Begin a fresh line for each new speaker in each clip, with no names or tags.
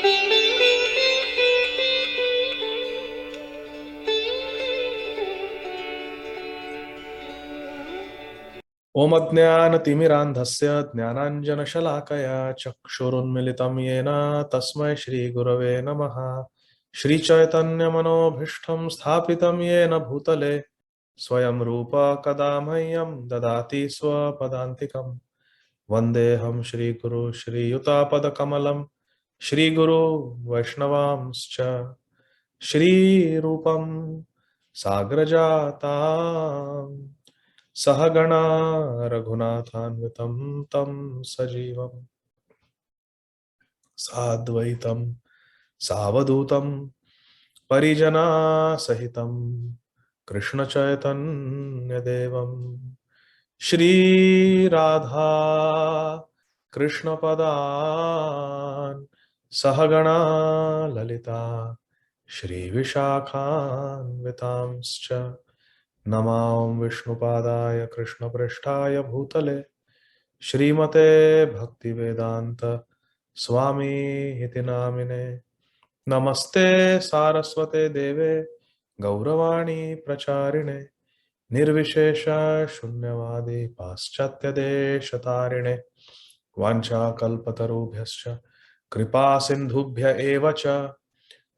ओम अज्ञानतिमिरान्धस्य ज्ञानाञ्जनशलाकया चक्षुरुन्मिलितं येन तस्मै श्रीगुरवे नमः। श्रीचैतन्यमनोभीष्टं स्थापितं येन भूतले स्वयं रूप कदा मह्यं ददाति स्वपदान्तिकं। वन्देऽहं श्रीगुरु श्रीयुतापदकमलं श्रीगुरु वैष्णवांश्च श्रीरूपं साग्रजातां सहगणा रघुनाथान्वितं तं सजीवं साद्वैतं सावधूतं परिजनासहितं कृष्णचैतन्यदेवं श्रीराधा कृष्णपदान् सहगणा ललिता श्रीविशाखान्वितांश्च नमां विष्णुपादाय कृष्णपृष्ठाय भूतले श्रीमते भक्तिवेदांत स्वामी इति नामिने। नमस्ते सारस्वते देवे गौरवाणी प्रचारिणे निर्विशेष शून्यवादी पाश्चात्य देशतारिणे वाञ्छाकल्पतरुभ्यश्च कृपा सिन्धुभ्य एव च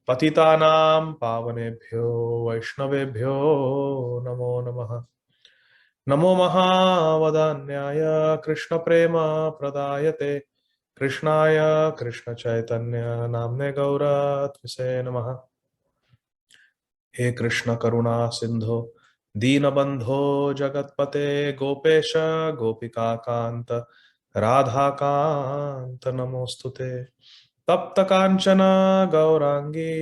पतितानां पावनेभ्यो वैष्णवेभ्यो नमो नमः। नमो महावदान्याय कृष्ण प्रेम प्रदायते कृष्णाय कृष्ण चैतन्य नाम्ने गौरत्विषे नमः। हे कृष्ण करुणा सिंधो दीनबंधो जगत्पते गोपेश गोपिका कांत राधा कांत नमोस्तुते। तप्त कांचन गौरांगी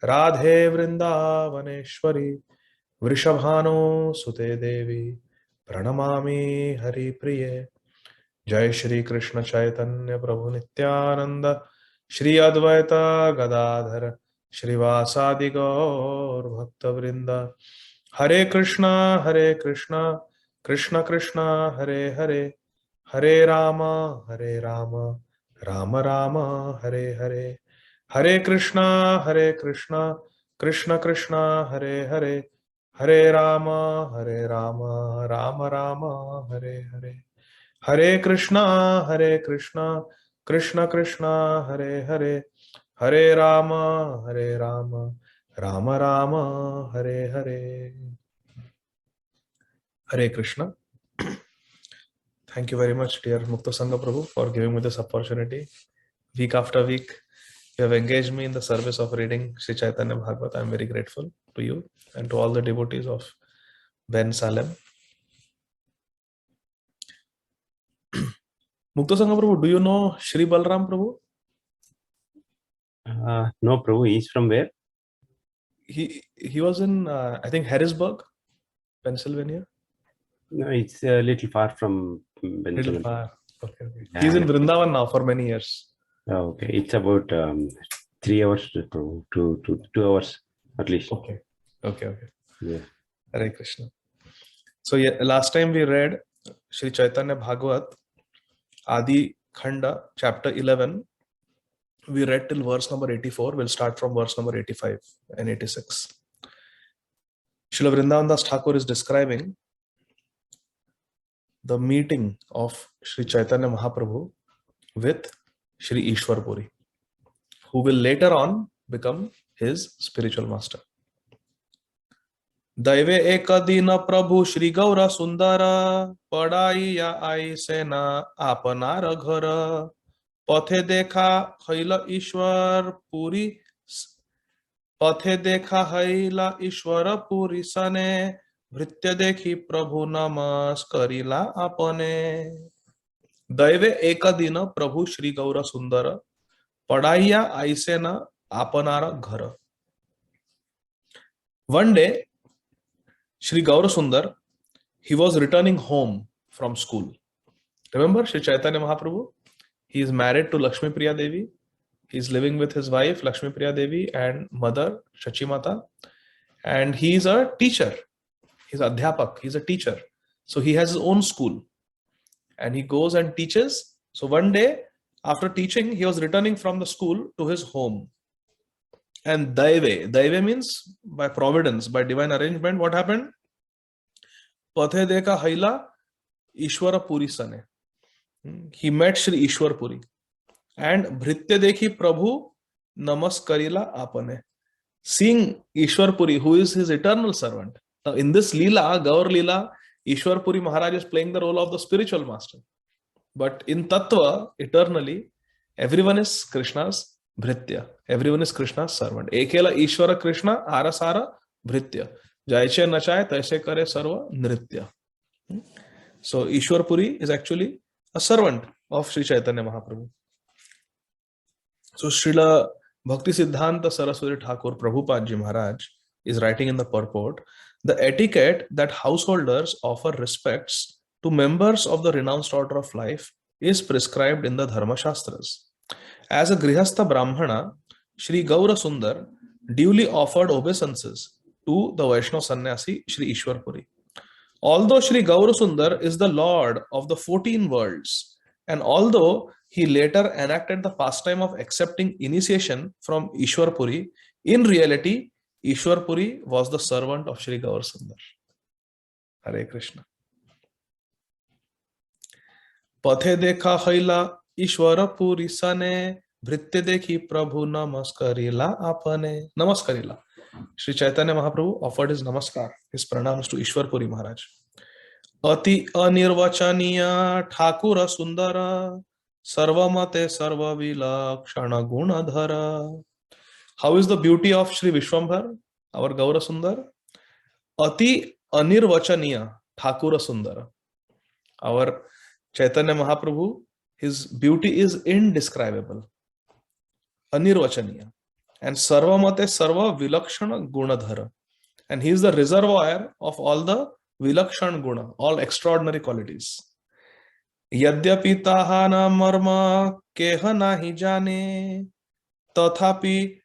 राधे वृंदावनेश्वरी वृषभानुसुते देवी प्रणमामि हरिप्रिये। जय श्री कृष्ण चैतन्य प्रभु नित्यानंद श्री अद्वैत गदाधर श्रीवासादि गौर भक्तवृंद। हरे कृष्णा कृष्ण कृष्ण हरे हरे हरे राम राम राम हरे हरे। हरे कृष्णा कृष्ण कृष्ण हरे हरे हरे राम राम राम हरे हरे। हरे कृष्णा कृष्ण कृष्ण हरे हरे हरे राम राम राम हरे हरे। हरे Krishna. Thank you very much, dear Mukta Sangha Prabhu, for giving me this opportunity. Week after week, you have engaged me in the service of reading Śrī Caitanya Bhāgavata. I am very grateful to you and to all the devotees of Ben Salem. Mukta Sangha Prabhu, do you know Shri Balram Prabhu?
No, Prabhu. He's from where?
He was in, I think, Harrisburg, Pennsylvania.
No, it's a little far from Pennsylvania.
Little far. Okay. He's in Vrindavan now for many years.
Oh, okay. It's about 3 hours to 2 hours at least.
Okay.
Yeah.
Hare Krishna. So yeah, last time we read Śrī Caitanya Bhāgavata, Ādi Khaṇḍa, chapter 11. We read till verse number 84. We'll start from verse number 85 and 86. Srila Vrindavan Das Thakur is describing the meeting of Śrī Caitanya Mahaprabhu with Śrī Ishwar Puri, who will later on become his spiritual master. दैवे एक दिन प्रभु श्री गौर सुंदर पड़ाइया आई सेना आपनार घर पथे देखा hell ईश्वर पुरी सने भृत्य देखी प्रभु नमस् करिला आपने। दैवे एक दिन प्रभु श्री गौर सुंदर पड़ाइया आई सेना आपनार घर। One day Shri Gaura Sundar, he was returning home from school. Remember Shri Caitanya Mahaprabhu? He is married to Lakshmi Priya Devi. He is living with his wife Lakshmi Priya Devi and mother Shachi Mata. And he is a teacher. He is Adhyapak. He is a teacher. So he has his own school. And he goes and teaches. So one day, After teaching, he was returning from the school to his home. And Daive means by providence, by divine arrangement, what happened? Pathe deka haila Ishwara Puri sane. He met Shri Ishwar Puri. And Bhritya dekhi Prabhu namaskarila apane. Seeing Ishwar Puri, who is his eternal servant. Now in this Leela, Gaur Leela, Ishwar Puri Maharaj is playing the role of the spiritual master. But in Tattva, eternally, everyone is Krishna's Bhritya. Everyone is Krishna's servant. Ekela Ishwara Krishna Arasara Bhritya. Jaiche Nachaye Taise Kare Sarva Nritya. So Ishwar Puri is actually a servant of Śrī Caitanya Mahaprabhu. So Srila Bhakti Siddhanta Saraswati Thakur Prabhupada Ji Maharaj is writing in the purport, the etiquette that householders offer respects to members of the renounced order of life is prescribed in the Dharma Shastras. As a Grihastha Brahmana, Shri Gaura Sundar duly offered obeisances to the Vaishnava Sannyasi Shri Ishwar Puri. Although Shri Gaura Sundar is the Lord of the 14 worlds, and although he later enacted the pastime of accepting initiation from Ishwar Puri, in reality, Ishwar Puri was the servant of Shri Gaura Sundar. Hare Krishna. Pathe dekha haila Ishwara Puri sane, Bhritya dekhi Prabhu namaskarila apane. Namaskarila. Shri Chaitanya Mahaprabhu offered his namaskar, his pranams to Ishwar Puri Maharaj. Ati anirvachaniya Thakura Sundara Sarvamate Sarvavilakshana Gunadhara. How is the beauty of Shri Vishwambhar, our Gaura Sundar? Ati anirvachaniya Thakura Sundara. Our Chaitanya Mahaprabhu, his beauty is indescribable. Anirvachaniya. And Sarvamate Sarva Vilakshana Gunadhara. And he is the reservoir of all the Vilakshan Guna, all extraordinary qualities. Yadyapi tahana marma keha nahi jane, tathapi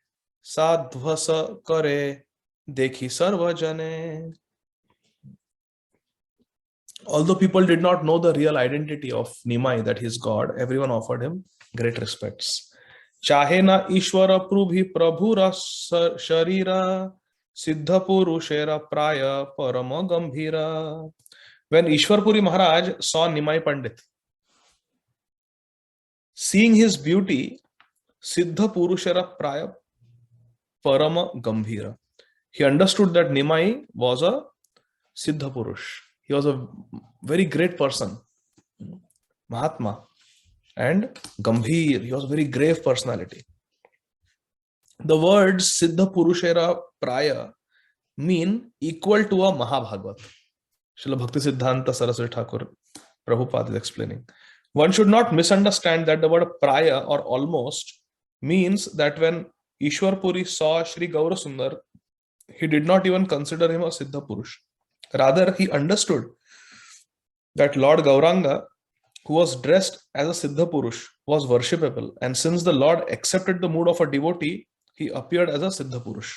sadhvasa kare dekhi sarva jane. Although people did not know the real identity of Nimai, that he is God, everyone offered him great respects. Chahe na Ishwara prubhi prabhura sharira siddha purushera praya parama gambhira. When Ishwar Puri Maharaj saw Nimai Pandit, seeing his beauty, siddha purushera praya parama gambhira, he understood that Nimai was a siddha purush. He was a very great person, Mahatma, and Gambhir. He was a very grave personality. The words Siddha Purushera Praya mean equal to a Mahabhagavat. Srila Bhakti Siddhanta Saraswati Thakur Prabhupada is explaining. One should not misunderstand that the word Praya or almost means that when Ishwar Puri saw Shri Gaura Sundar, he did not even consider him a Siddha Purush. Rather, he understood that Lord Gauranga, who was dressed as a Siddha Purush, was worshipable. And since the Lord accepted the mood of a devotee, he appeared as a Siddha Purush.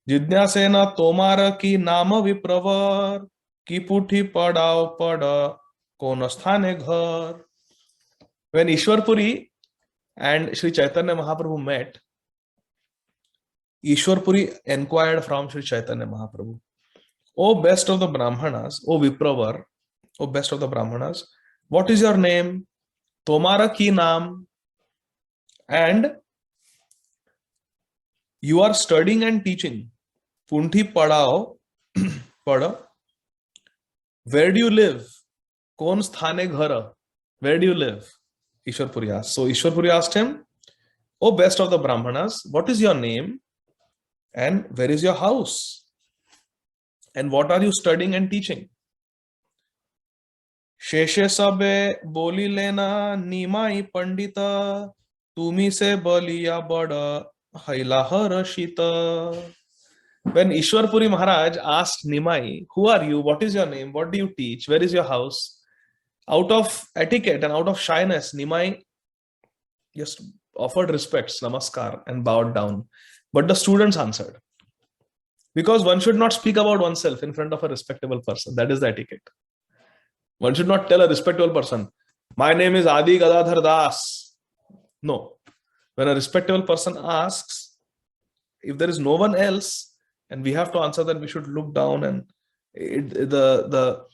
Jidnyasena tomara ki nama vipravar ki puthi padao pada konasthane ghar. When Ishwar Puri and Shri Chaitanya Mahaprabhu met, Ishwar Puri inquired from Shri Chaitanya Mahaprabhu, O best of the Brahmanas, O Vipravar, O best of the Brahmanas, what is your name? Tomara ki naam. And you are studying and teaching. Punthi padao, pada. Where do you live? Kon sthane ghara. Where do you live? Ishwar Puri asked. So Ishwar Puri asked him, O best of the Brahmanas, what is your name? And where is your house? And what are you studying and teaching? Sheshe sabe boli lena nimai pandita, tumi se baliya bada haila harashita. When Ishwar Puri Maharaj asked Nimai, who are you? What is your name? What do you teach? Where is your house? Out of etiquette and out of shyness, Nimai just offered respects, namaskar, and bowed down. But the students answered. Because one should not speak about oneself in front of a respectable person. That is the etiquette. One should not tell a respectable person, my name is Ādi Gadādhara Dāsa. No. When a respectable person asks, if there is no one else and we have to answer, then we should look down, and the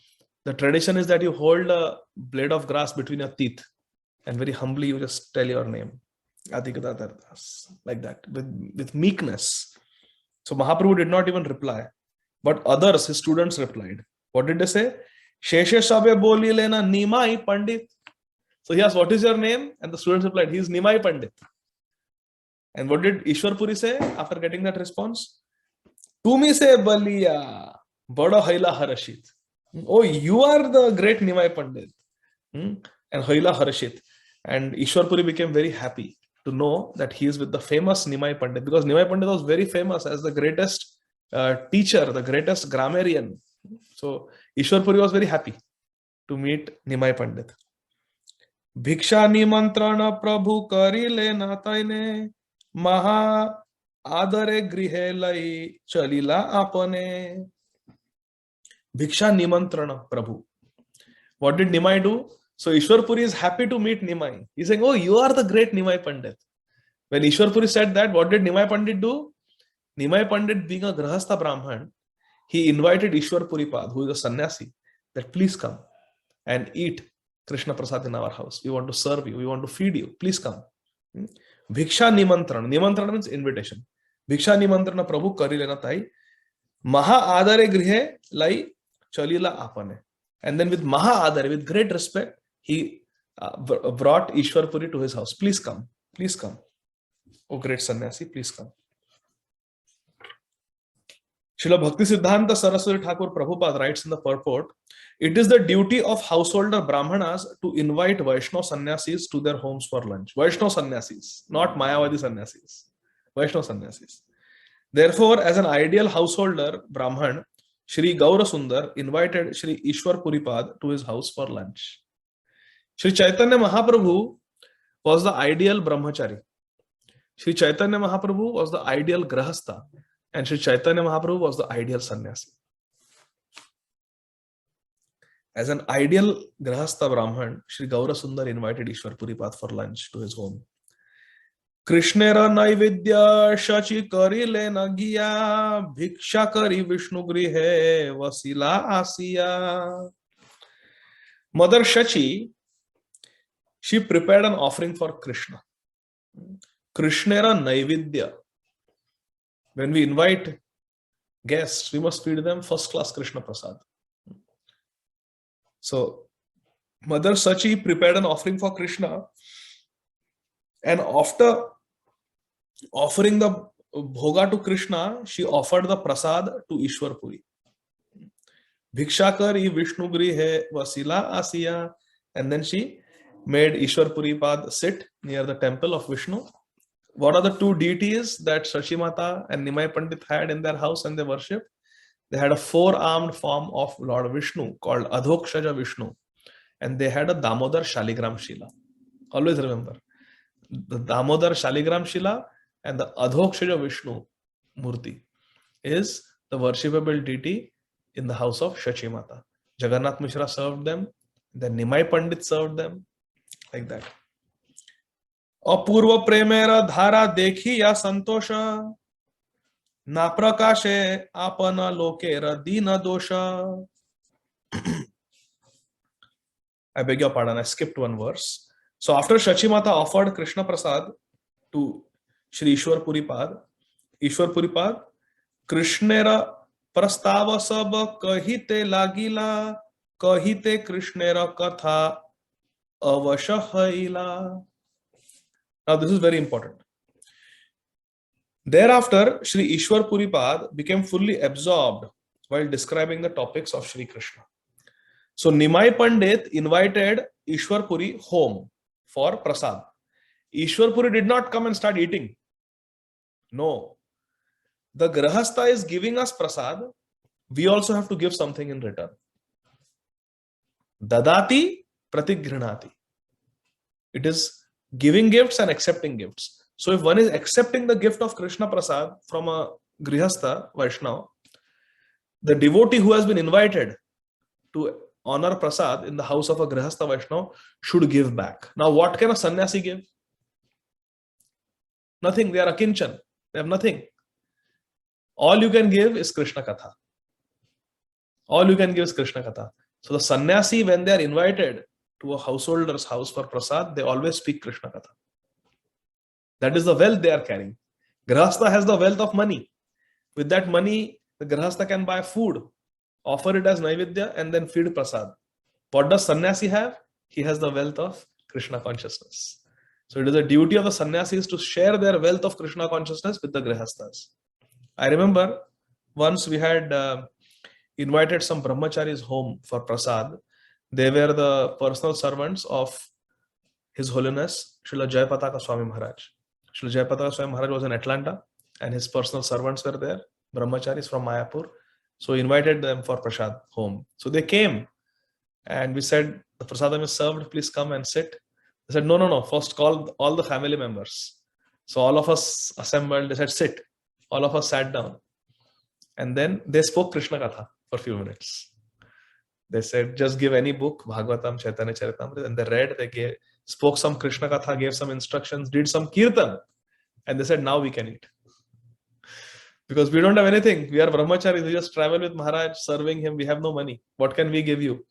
tradition is that you hold a blade of grass between your teeth and very humbly you just tell your name, Ādi Gadādhara Dāsa, like that, with meekness. So Mahaprabhu did not even reply, but others, his students, replied. What did they say? Sheshe Sabe Boli Lena Nimai Pandit. So he asked, what is your name? And the students replied, he is Nimai Pandit. And what did Ishwar Puri say after getting that response? Tumi se baliya, bada haila harashit. Oh, you are the great Nimai Pandit. And haila harashit. And Ishwar Puri became very happy to know that he is with the famous Nimai Pandit, because Nimai Pandit was very famous as the greatest teacher, the greatest grammarian. So Ishwar Puri was very happy to meet Nimai Pandit. Bhiksha nimantrana prabhu kari le natayne maha adare grihe lai chalila apane. Bhiksha nimantrana prabhu. What did Nimai do? So Ishwar Puri is happy to meet Nimai. He's saying, oh, you are the great Nimai Pandit. When Ishwar Puri said that, what did Nimai Pandit do? Nimai Pandit, being a Grahastha Brahman, he invited Ishwar Puripad, who is a sannyasi, that please come and eat Krishna Prasad in our house. We want to serve you. We want to feed you. Please come. Bhiksha nimantrana. Nimantrana means invitation. Bhiksha nimantrana prabhu kari lena tai. Maha adare grihe lai chalila apane. And then with maha adare, with great respect, he brought Ishwar Puri to his house. Please come. Please come. Oh great sannyasi, please come. Srila Bhakti Siddhanta Saraswati Thakur Prabhupada writes in the purport, it is the duty of householder Brahmanas to invite Vaishnava sannyasis to their homes for lunch. Vaishnava sannyasis, not Mayavadi sannyasis. Vaishnava sannyasis. Therefore, as an ideal householder Brahman, Śrī Gaurasundar invited Śrī Ishwar Puripad to his house for lunch. Śrī Caitanya Mahaprabhu was the ideal brahmachari. Śrī Caitanya Mahaprabhu was the ideal grahastha. And Śrī Caitanya Mahaprabhu was the ideal sannyasi. As an ideal grahastha Brahman, Śrī Gaurasundar invited Ishwar Puripad for lunch to his home. Krishnera Naividya Shachi Kari Lena Giya Bhiksha Kari Vishnu Grihe Vasila Asiya. Mother Shachi, she prepared an offering for Krishna. Krishnera Naividya. When we invite guests, we must feed them first class Krishna Prasad. So, Mother Sachi prepared an offering for Krishna, and after offering the bhoga to Krishna, she offered the prasad to Ishwar Puri. Bhikshakari Vishnu Grihe Vasila Asiya, and then she made Ishwar Puripad sit near the temple of Vishnu. What are the two deities that Shachi Mata and Nimai Pandit had in their house and they worshipped? They had a four-armed form of Lord Vishnu called Adhokshaja Vishnu, and they had a Damodar Shaligram Shila. Always remember, the Damodar Shaligram Shila and the Adhokshaja Vishnu Murti is the worshipable deity in the house of Shachi Mata. Jagannath Mishra served them, then Nimai Pandit served them, like that. अपूर्व प्रेमेरा धारा देखी या संतोष ना प्रकाशे आपन लोकेर दीन दोष. I beg your pardon, I skipped one verse. So after Shachi Mata offered Krishna Prasad to Shri Ishwar Puripad, Ishwar Puripad, Krishnera prastava sab kahite lagila, kahite Krishnera katha avasha haila. Now this is very important. Thereafter, Shri Ishwar Puripad became fully absorbed while describing the topics of Shri Krishna. So Nimai Pandit invited Ishwar Puri home for prasad. Ishwar Puri did not come and start eating. No. The Grahastha is giving us prasad. We also have to give something in return. Dadati pratigrinati. It is giving gifts and accepting gifts. So if one is accepting the gift of Krishna Prasad from a Grihastha Vaishnava, the devotee who has been invited to honor Prasad in the house of a Grihastha Vaishnava should give back. Now what can a sannyasi give? Nothing. They are akinchan. They have nothing. All you can give is Krishna Katha. All you can give is Krishna Katha. So the sannyasi, when they are invited to a householder's house for prasad, they always speak Krishna Katha. That is the wealth they are carrying. Grihastha has the wealth of money. With that money, the Grihastha can buy food, offer it as Naividya, and then feed prasad. What does sannyasi have? He has the wealth of Krishna consciousness. So it is a duty of the sannyasis to share their wealth of Krishna consciousness with the Grihasthas. I remember once we had invited some brahmacharis home for prasad. They were the personal servants of His Holiness Srila Jayapataka Swami Maharaj. Srila Jayapataka Swami Maharaj was in Atlanta and his personal servants were there, brahmacharis from Mayapur. So invited them for prasad home. So they came and we said, the prasadam is served, please come and sit. They said, no, first call all the family members. So all of us assembled, they said, sit. All of us sat down. And then they spoke Krishna Katha for a few minutes. They said, just give any book, Bhagavatam, Chaitanya Charitamrita, and they read, they spoke some Krishna Katha, gave some instructions, did some kirtan. And they said, now we can eat. Because we don't have anything. We are brahmacharis, we just travel with Maharaj, serving him, we have no money. What can we give you?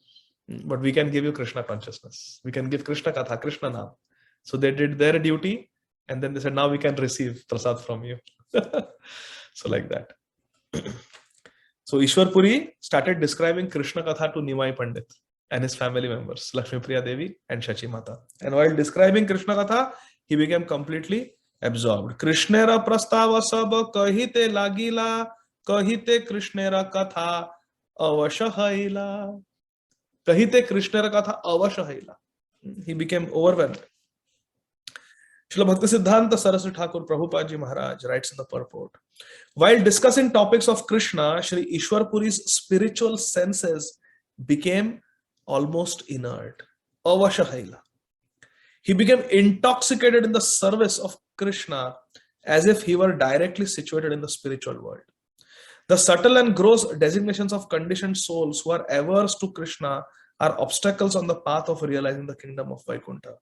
But we can give you Krishna consciousness. We can give Krishna Katha, Krishna Nam. So they did their duty, and then they said, now we can receive prasad from you. So like that. So Ishwar Puri started describing Krishna Katha to Nimai Pandit and his family members, Lakshmi Priya Devi and Shachi Mata. And while describing Krishna Katha, he became completely absorbed. Krishnera prastava sab kahite lagila, kahite Krishnera Katha avashahaila. Kahite Krishnera Katha avashahaila. He became overwhelmed. Srila Bhaktisiddhanta Saraswati Thakur Prabhupada Ji Maharaj writes in the purport, while discussing topics of Krishna, Shri Ishwar Puri's spiritual senses became almost inert. Avashahaila. He became intoxicated in the service of Krishna as if he were directly situated in the spiritual world. The subtle and gross designations of conditioned souls who are averse to Krishna are obstacles on the path of realizing the kingdom of Vaikuntha.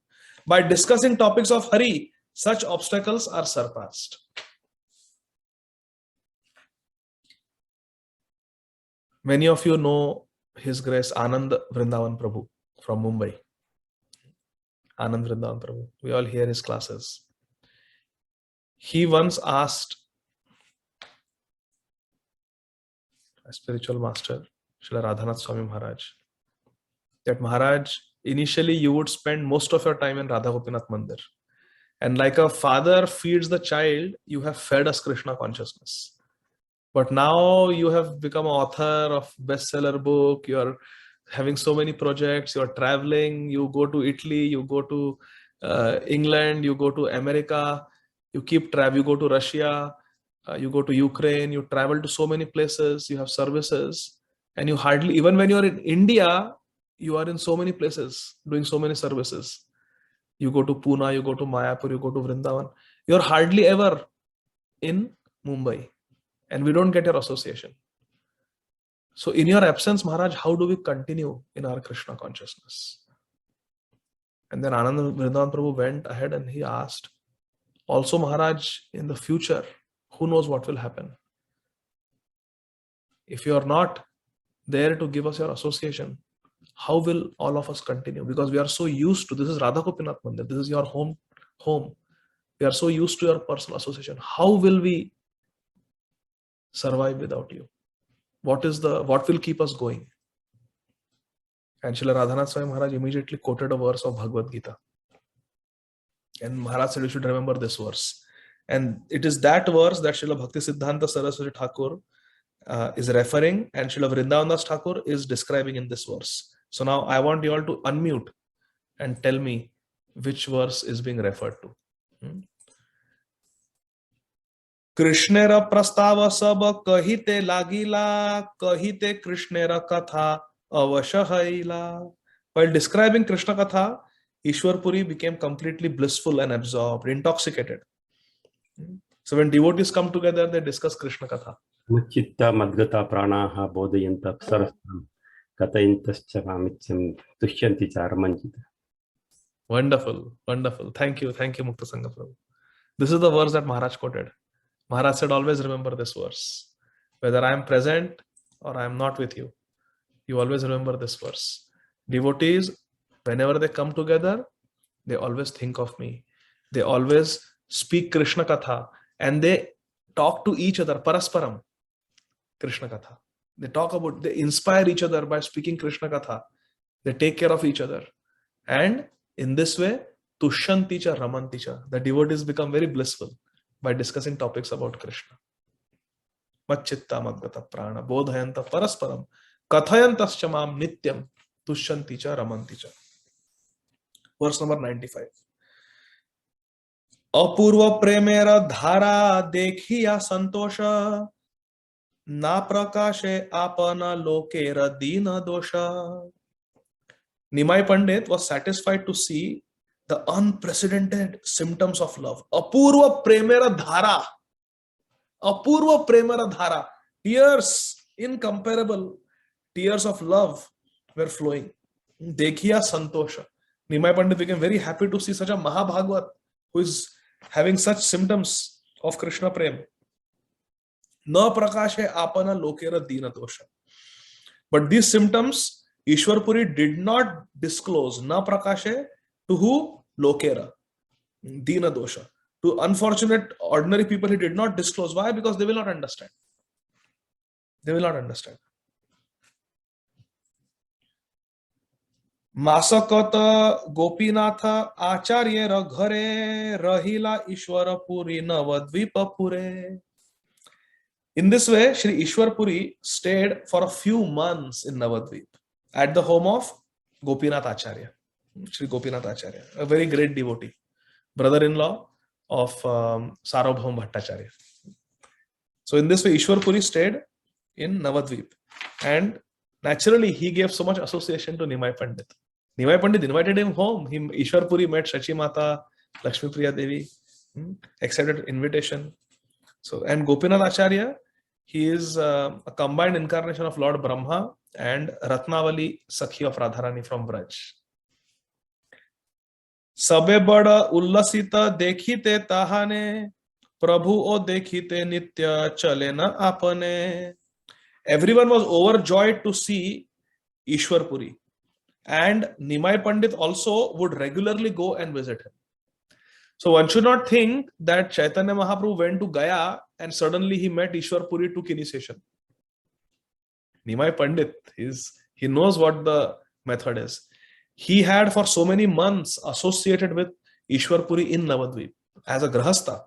By discussing topics of Hari, such obstacles are surpassed. Many of you know His Grace Anand Vrindavan Prabhu from Mumbai. Anand Vrindavan Prabhu. We all hear his classes. He once asked a spiritual master, Srila Radhanath Swami Maharaj, that Maharaj, initially you would spend most of your time in Radha Gopinath Mandir. And like a father feeds the child, you have fed us Krishna consciousness. But now you have become an author of bestseller book, you are having so many projects, you are traveling, you go to Italy, you go to England, you go to America, you keep travel, you go to Russia, you go to Ukraine, you travel to so many places, you have services, and you hardly, even when you are in India, you are in so many places doing so many services. You go to Pune, you go to Mayapur, you go to Vrindavan. You are hardly ever in Mumbai, and we don't get your association. So in your absence, Maharaj, how do we continue in our Krishna consciousness? And then Anand Vrindavan Prabhu went ahead and he asked, also Maharaj, in the future, who knows what will happen? If you are not there to give us your association, how will all of us continue? Because we are so used to, this is Radha Gopinath Mandir, this is your home. We are so used to your personal association. How will we survive without you? What will keep us going? And Srila Radhanath Swami Maharaj immediately quoted a verse of Bhagavad Gita. And Maharaj said, you should remember this verse. And it is that verse that Srila Bhaktisiddhanta Saraswati Thakur is referring, and Srila Vrindavan Das Thakur is describing in this verse. So now I want you all to unmute and tell me which verse is being referred to. Krishnera prastava sab kahite lagila, kahite Krishnera katha avashahaila. While describing Krishna Katha, Ishwar Puri became completely blissful and absorbed, intoxicated. So when devotees come together, they discuss Krishna Katha.
Muchitta madgata pranaha bodhayanta sarastam katayantascha mamitsam tushyanti charamanjita.
Wonderful, wonderful. Thank you, Mukta Sangha Prabhu. This is the verse that Maharaj quoted. Maharaj said, always remember this verse. Whether I am present or I am not with you, you always remember this verse. Devotees, whenever they come together, they always think of me. They always speak Krishna Katha and they talk to each other, parasparam, Krishna Katha. They inspire each other by speaking Krishna Katha. They take care of each other. And in this way, Tushyanticha Ramanticha, the devotees become very blissful by discussing topics about Krishna. Macchitta Madgata Prana, Bodhayanta Parasparam, Kathayantascha Mam Nityam, Tushyanticha Ramanticha. Verse number 95. Apurva Premera Dhara Dekhiya Santosha, Na Prakashe Apana Lokera Dina Dosha. Nimai Pandit was satisfied to see the unprecedented symptoms of love. Apurva Premera Dhara. Apurva Premera Dhara. Tears, incomparable tears of love were flowing. Dekhiya Santosha. Nimai Pandit became very happy to see such a Mahabhagavat who is having such symptoms of Krishna Prem. Na prakashe apana lokera dina dosha. But these symptoms, Ishwar Puri did not disclose. Na prakashe to who? Lokera. Dina dosha. To unfortunate ordinary people, he did not disclose. Why? Because they will not understand. They will not understand. Masakata Gopinatha Acharyera Ghare Rahila Ishwara Puri Navadvipa Pure. In this way, Shri Ishwar Puri stayed for a few months in Navadvip at the home of Gopinath Acharya, Shri Gopinath Acharya, a very great devotee, brother-in-law of Sarvabhauma Bhattacharya. So in this way, Ishwar Puri stayed in Navadvip, and naturally he gave so much association to Nimai Pandit. Nimai Pandit invited him home. Ishwar Puri met Shachi Mata, Lakshmi Priya Devi, accepted invitation. So, and Gopinath Acharya, he is a combined incarnation of Lord Brahma and Ratnavali Sakhi of Radharani from Braj. Sabe bada ullasita dekhite tahane, Prabhu o dekhite nitya chale na apane. Everyone was overjoyed to see Ishwar Puri, and Nimai Pandit also would regularly go and visit him. So one should not think that Chaitanya Mahaprabhu went to Gaya and suddenly he met Ishwar Puri, took initiation. Nimai Pandit, he knows what the method is. He had for so many months associated with Ishwar Puri in Navadvip as a Grahastha.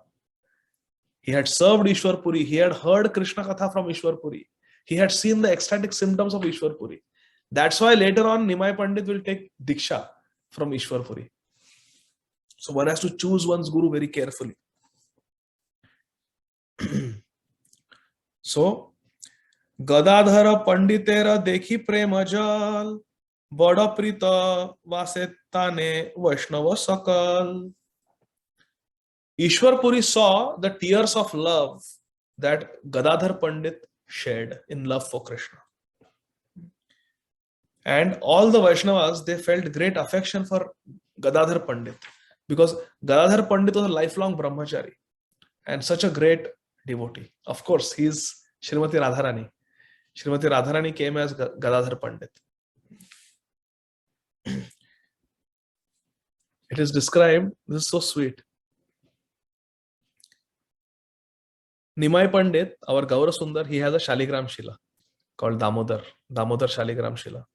He had served Ishwar Puri. He had heard Krishna Katha from Ishwar Puri. He had seen the ecstatic symptoms of Ishwar Puri. That's why later on Nimai Pandit will take Diksha from Ishwar Puri. So one has to choose one's guru very carefully. So, Gadadhara Panditera Dekhi Premajal, Bada Prita Vasetane Vaishnava Sakal. Ishwar Puri saw the tears of love that Gadadhar Pandit shed in love for Krishna. And all the Vaishnavas, they felt great affection for Gadadhar Pandit, because Gadadhar Pandit was a lifelong brahmachari and such a great devotee. Of course, he is Srimati Radharani. Srimati Radharani came as Gadadhar Pandit. It is described, this is so sweet. Nimai Pandit, our Gaura Sundar, he has a Shaligram Shila called Damodar Shaligram Shila.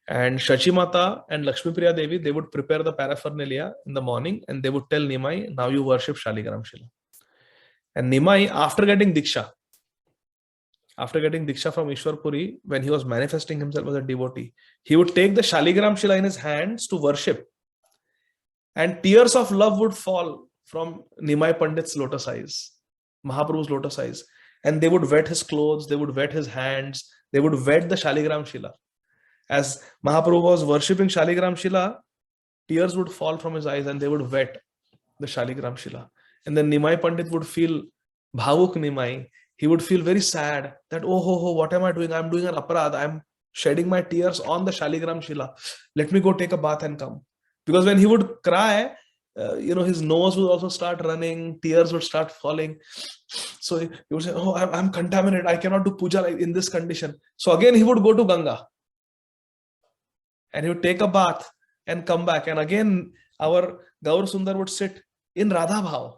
And Shachi Mata and Lakshmi Priya Devi, they would prepare the paraphernalia in the morning and they would tell Nimai, now you worship Shaligram Shila. And Nimai, after getting Diksha from Ishwar Puri, when he was manifesting himself as a devotee, he would take the Shaligram Shila in his hands to worship. And tears of love would fall from Nimai Pandit's lotus eyes, Mahaprabhu's lotus eyes. And they would wet his clothes, they would wet his hands, they would wet the Shaligram Shila. As Mahaprabhu was worshipping Shaligram Shila, tears would fall from his eyes and they would wet the Shaligram Shila. And then Nimai Pandit would feel Bhavuk Nimai. He would feel very sad that, what am I doing? I'm doing an aparad. I'm shedding my tears on the Shaligram Shila. Let me go take a bath and come. Because when he would cry, his nose would also start running, tears would start falling. So he would say, oh, I'm contaminated, I cannot do puja in this condition. So again he would go to Ganga and he would take a bath and come back, and again our Gaur Sundar would sit in Radha Bhav,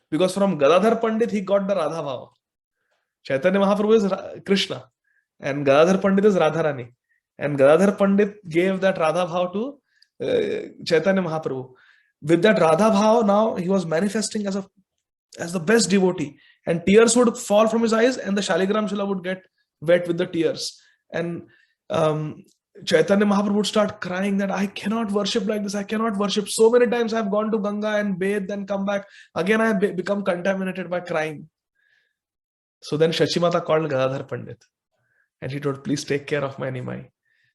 because from Gadadhar Pandit he got the Radha Bhav. Chaitanya Mahaprabhu is Krishna and Gadadhar Pandit is Radharani, and Gadadhar Pandit gave that Radha Bhav to Chaitanya Mahaprabhu. With that Radha Bhav, now he was manifesting as the best devotee, and tears would fall from his eyes and the Shaligram Shila would get wet with the tears, and Chaitanya Mahaprabhu would start crying that I cannot worship like this, I cannot worship. So many times I have gone to Ganga and bathed and come back. Again I have become contaminated by crying. So then Shachimata called Gadadhar Pandit and he told, please take care of my Nimai.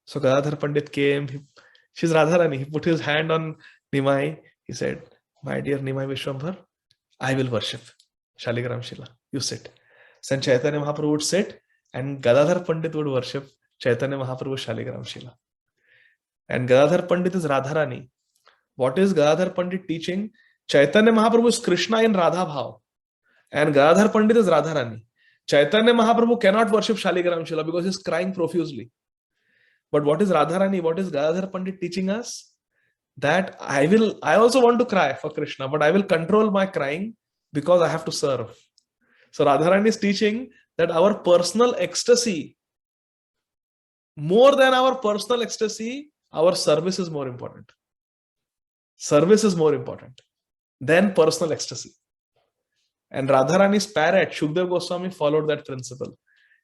So Gadadhar Pandit came, she's Radharani, he put his hand on Nimai. He said, my dear Nimai Vishwambhar, I will worship Shaligram Shila. You sit. Then Chaitanya Mahaprabhu would sit and Gadadhar Pandit would worship Chaitanya Mahaprabhu Shaligram Shila. And Gadadhar Pandit is Radharani. What is Gadadhar Pandit teaching? Chaitanya Mahaprabhu is Krishna in Radha Bhav, and Gadadhar Pandit is Radharani. Chaitanya Mahaprabhu cannot worship Shaligram Shila because he is crying profusely. But what is Radharani? What is Gadadhar Pandit teaching us? That I also want to cry for Krishna, but I will control my crying because I have to serve. So Radharani is teaching that our personal ecstasy, more than our personal ecstasy, our service is more important. Service is more important than personal ecstasy. And Radharani's parrot, Shukdev Goswami, followed that principle.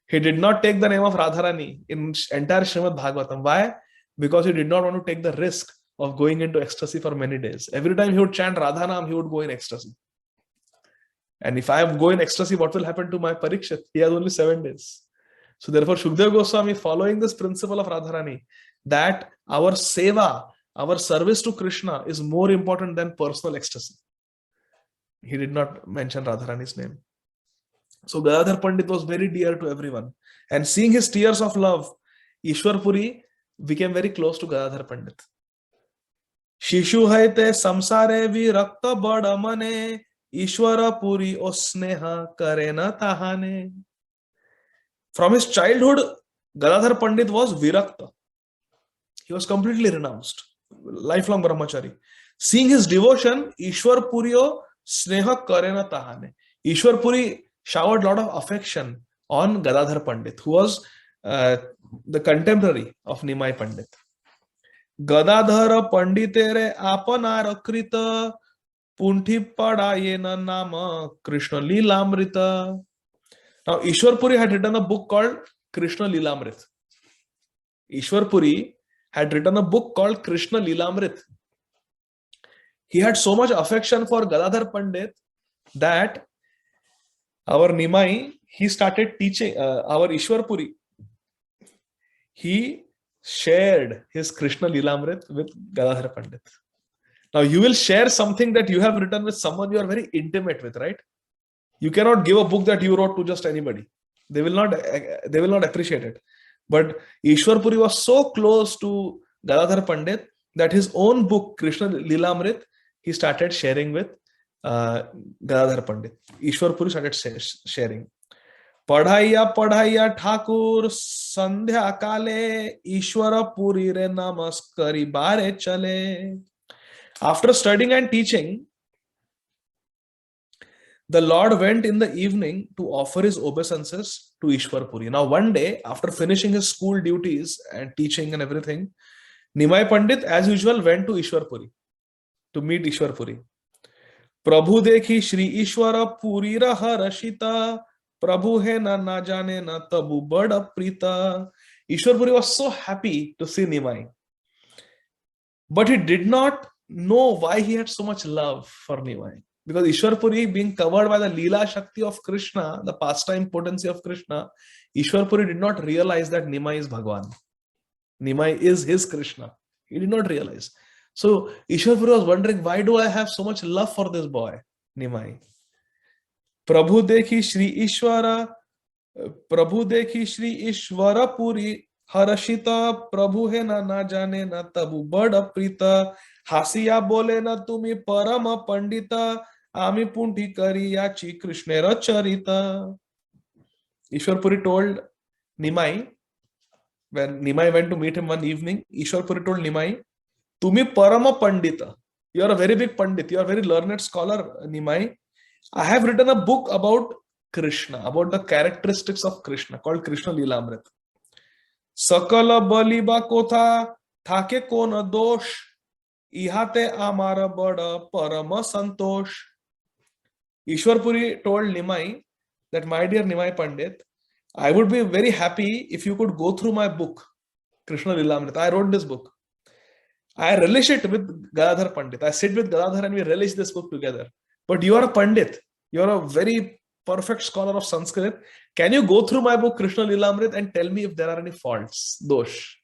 He did not take the name of Radharani in entire Śrīmad Bhāgavatam. Why? Because he did not want to take the risk of going into ecstasy for many days. Every time he would chant Radhanam, he would go in ecstasy. And if I go in ecstasy, what will happen to my Parikshit? He has only 7 days. So therefore, Shukdev Goswami, following this principle of Radharani, that our seva, our service to Krishna is more important than personal ecstasy. He did not mention Radharani's name. So Gadadhar Pandit was very dear to everyone. And seeing his tears of love, Ishwar Puri became very close to Gadadhar Pandit. Shishu haite samsare virakta bada mane, Ishwara Puri o sneha karena tahane. From his childhood, Gadadhar Pandit was virakta. He was completely renounced, lifelong brahmachari. Seeing his devotion, Ishwar Puri o sneha karena tahane. Ishwar Puri showered a lot of affection on Gadadhar Pandit, who was the contemporary of Nimai Pandit. Gadadhara Panditere apanar krita punthi padayena nama Krishna Lilamrita. Now, Ishwar Puri had written a book called Krishna Lilamrit. Ishwar Puri had written a book called Krishna Lilamrit. He had so much affection for Gadadhar Pandit that our Nimai, he started teaching, our Ishwar Puri, he shared his Krishna Lilamrit with Gadadhar Pandit. Now, you will share something that you have written with someone you are very intimate with, right? You cannot give a book that you wrote to just anybody. They will not appreciate it. But Ishwar Puri was so close to Gadadhar Pandit that his own book, Krishna Lilamrit, he started sharing with Gadadhar Pandit. Ishwar Puri started sharing. Padhaiya padhaiya Thakur Sandhya Kale Ishwara Puri re namaskari bare chale. After studying and teaching, the Lord went in the evening to offer his obeisances to Ishwar Puri. Now one day, after finishing his school duties and teaching and everything, Nimai Pandit, as usual, went to Ishwar Puri to meet Ishwar Puri. Prabhu dekhi Shri Ishwara Puri raha rashita, Prabhu hai na jane na tabu bada prita. Ishwar Puri was so happy to see Nimai. But he did not know why he had so much love for Nimai. Because Ishwar Puri, being covered by the Leela Shakti of Krishna, the pastime potency of Krishna, Ishwar Puri did not realize that Nimai is Bhagwan. Nimai is his Krishna. He did not realize. So Ishwar Puri was wondering, why do I have so much love for this boy, Nimai? Prabhu dekhi Shri Ishwara Puri Harshita प्रभु है ना जाने ना तबु बड़ प्रीत हासिया बोले ना तुम्ही परम पंडित आम्ही पुंठी करी याची कृष्णेर चरित. Ishwarpuri told Nimai, when Nimai went to meet him one evening, Ishwarpuri told Nimai, Tumi Parama Pandita. You are a very big Pandit. You are a very learned scholar, Nimai. I have written a book about Krishna, about the characteristics of Krishna, called Krishna Lilamrit. Sakala Baliba Kotha Thake Kona Dosh Ihate Amara Bada Parama Santosh. Ishwarpuri told Nimai that, my dear Nimai Pandit, I would be very happy if you could go through my book, Krishna Lilamrita. I wrote this book. I relish it with Gadadhar Pandit. I sit with Gadadhar and we relish this book together. But you are a Pandit. You are a very perfect scholar of Sanskrit. Can you go through my book, Krishna Lilamrit, and tell me if there are any faults, dosh?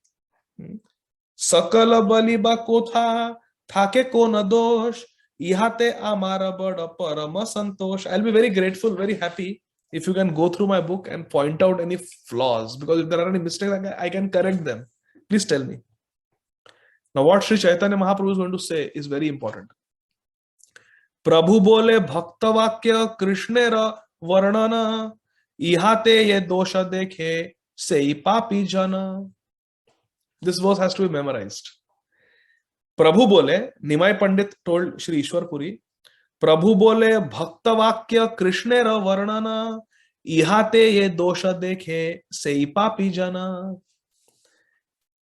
Sakala Baliba Kotha Thake Kona Dosh Ihate Amara Bada Parama Santosh. I'll be very grateful, very happy if you can go through my book and point out any flaws, because if there are any mistakes, I can correct them. Please tell me. Now, what Śrī Caitanya Mahaprabhu is going to say is very important. Prabhu bole bhakta vakya krishnera varnana ihate ye dosha dekhe sei papi jana. This verse has to be memorized. Prabhu bole, Nimai Pandit told Shri Ishwarpuri, Prabhu bole bhakta vakya krishnera varnana ihate ye dosha dekhe sei papi jana.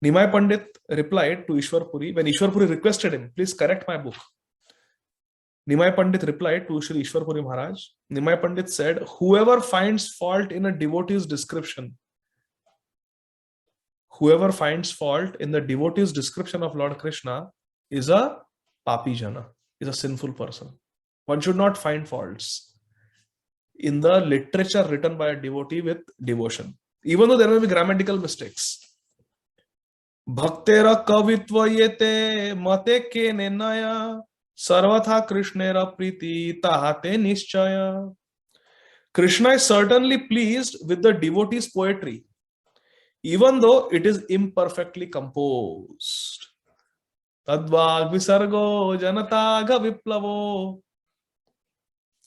Nimai Pandit replied to Ishwarpuri, when Ishwarpuri requested him, please correct my book. Nimai Pandit replied to Shri Ishwarpuri Maharaj. Nimai Pandit said, whoever finds fault in a devotee's description, whoever finds fault in the devotee's description of Lord Krishna is a papi jana, is a sinful person. One should not find faults in the literature written by a devotee with devotion, even though there may be grammatical mistakes. Bhaktera kavitva yete mate ke nenaya sarvatha krishnera priti tahate nischaya. Krishna is certainly pleased with the devotee's poetry, even though it is imperfectly composed. Tadvag visargo janatagha viplavo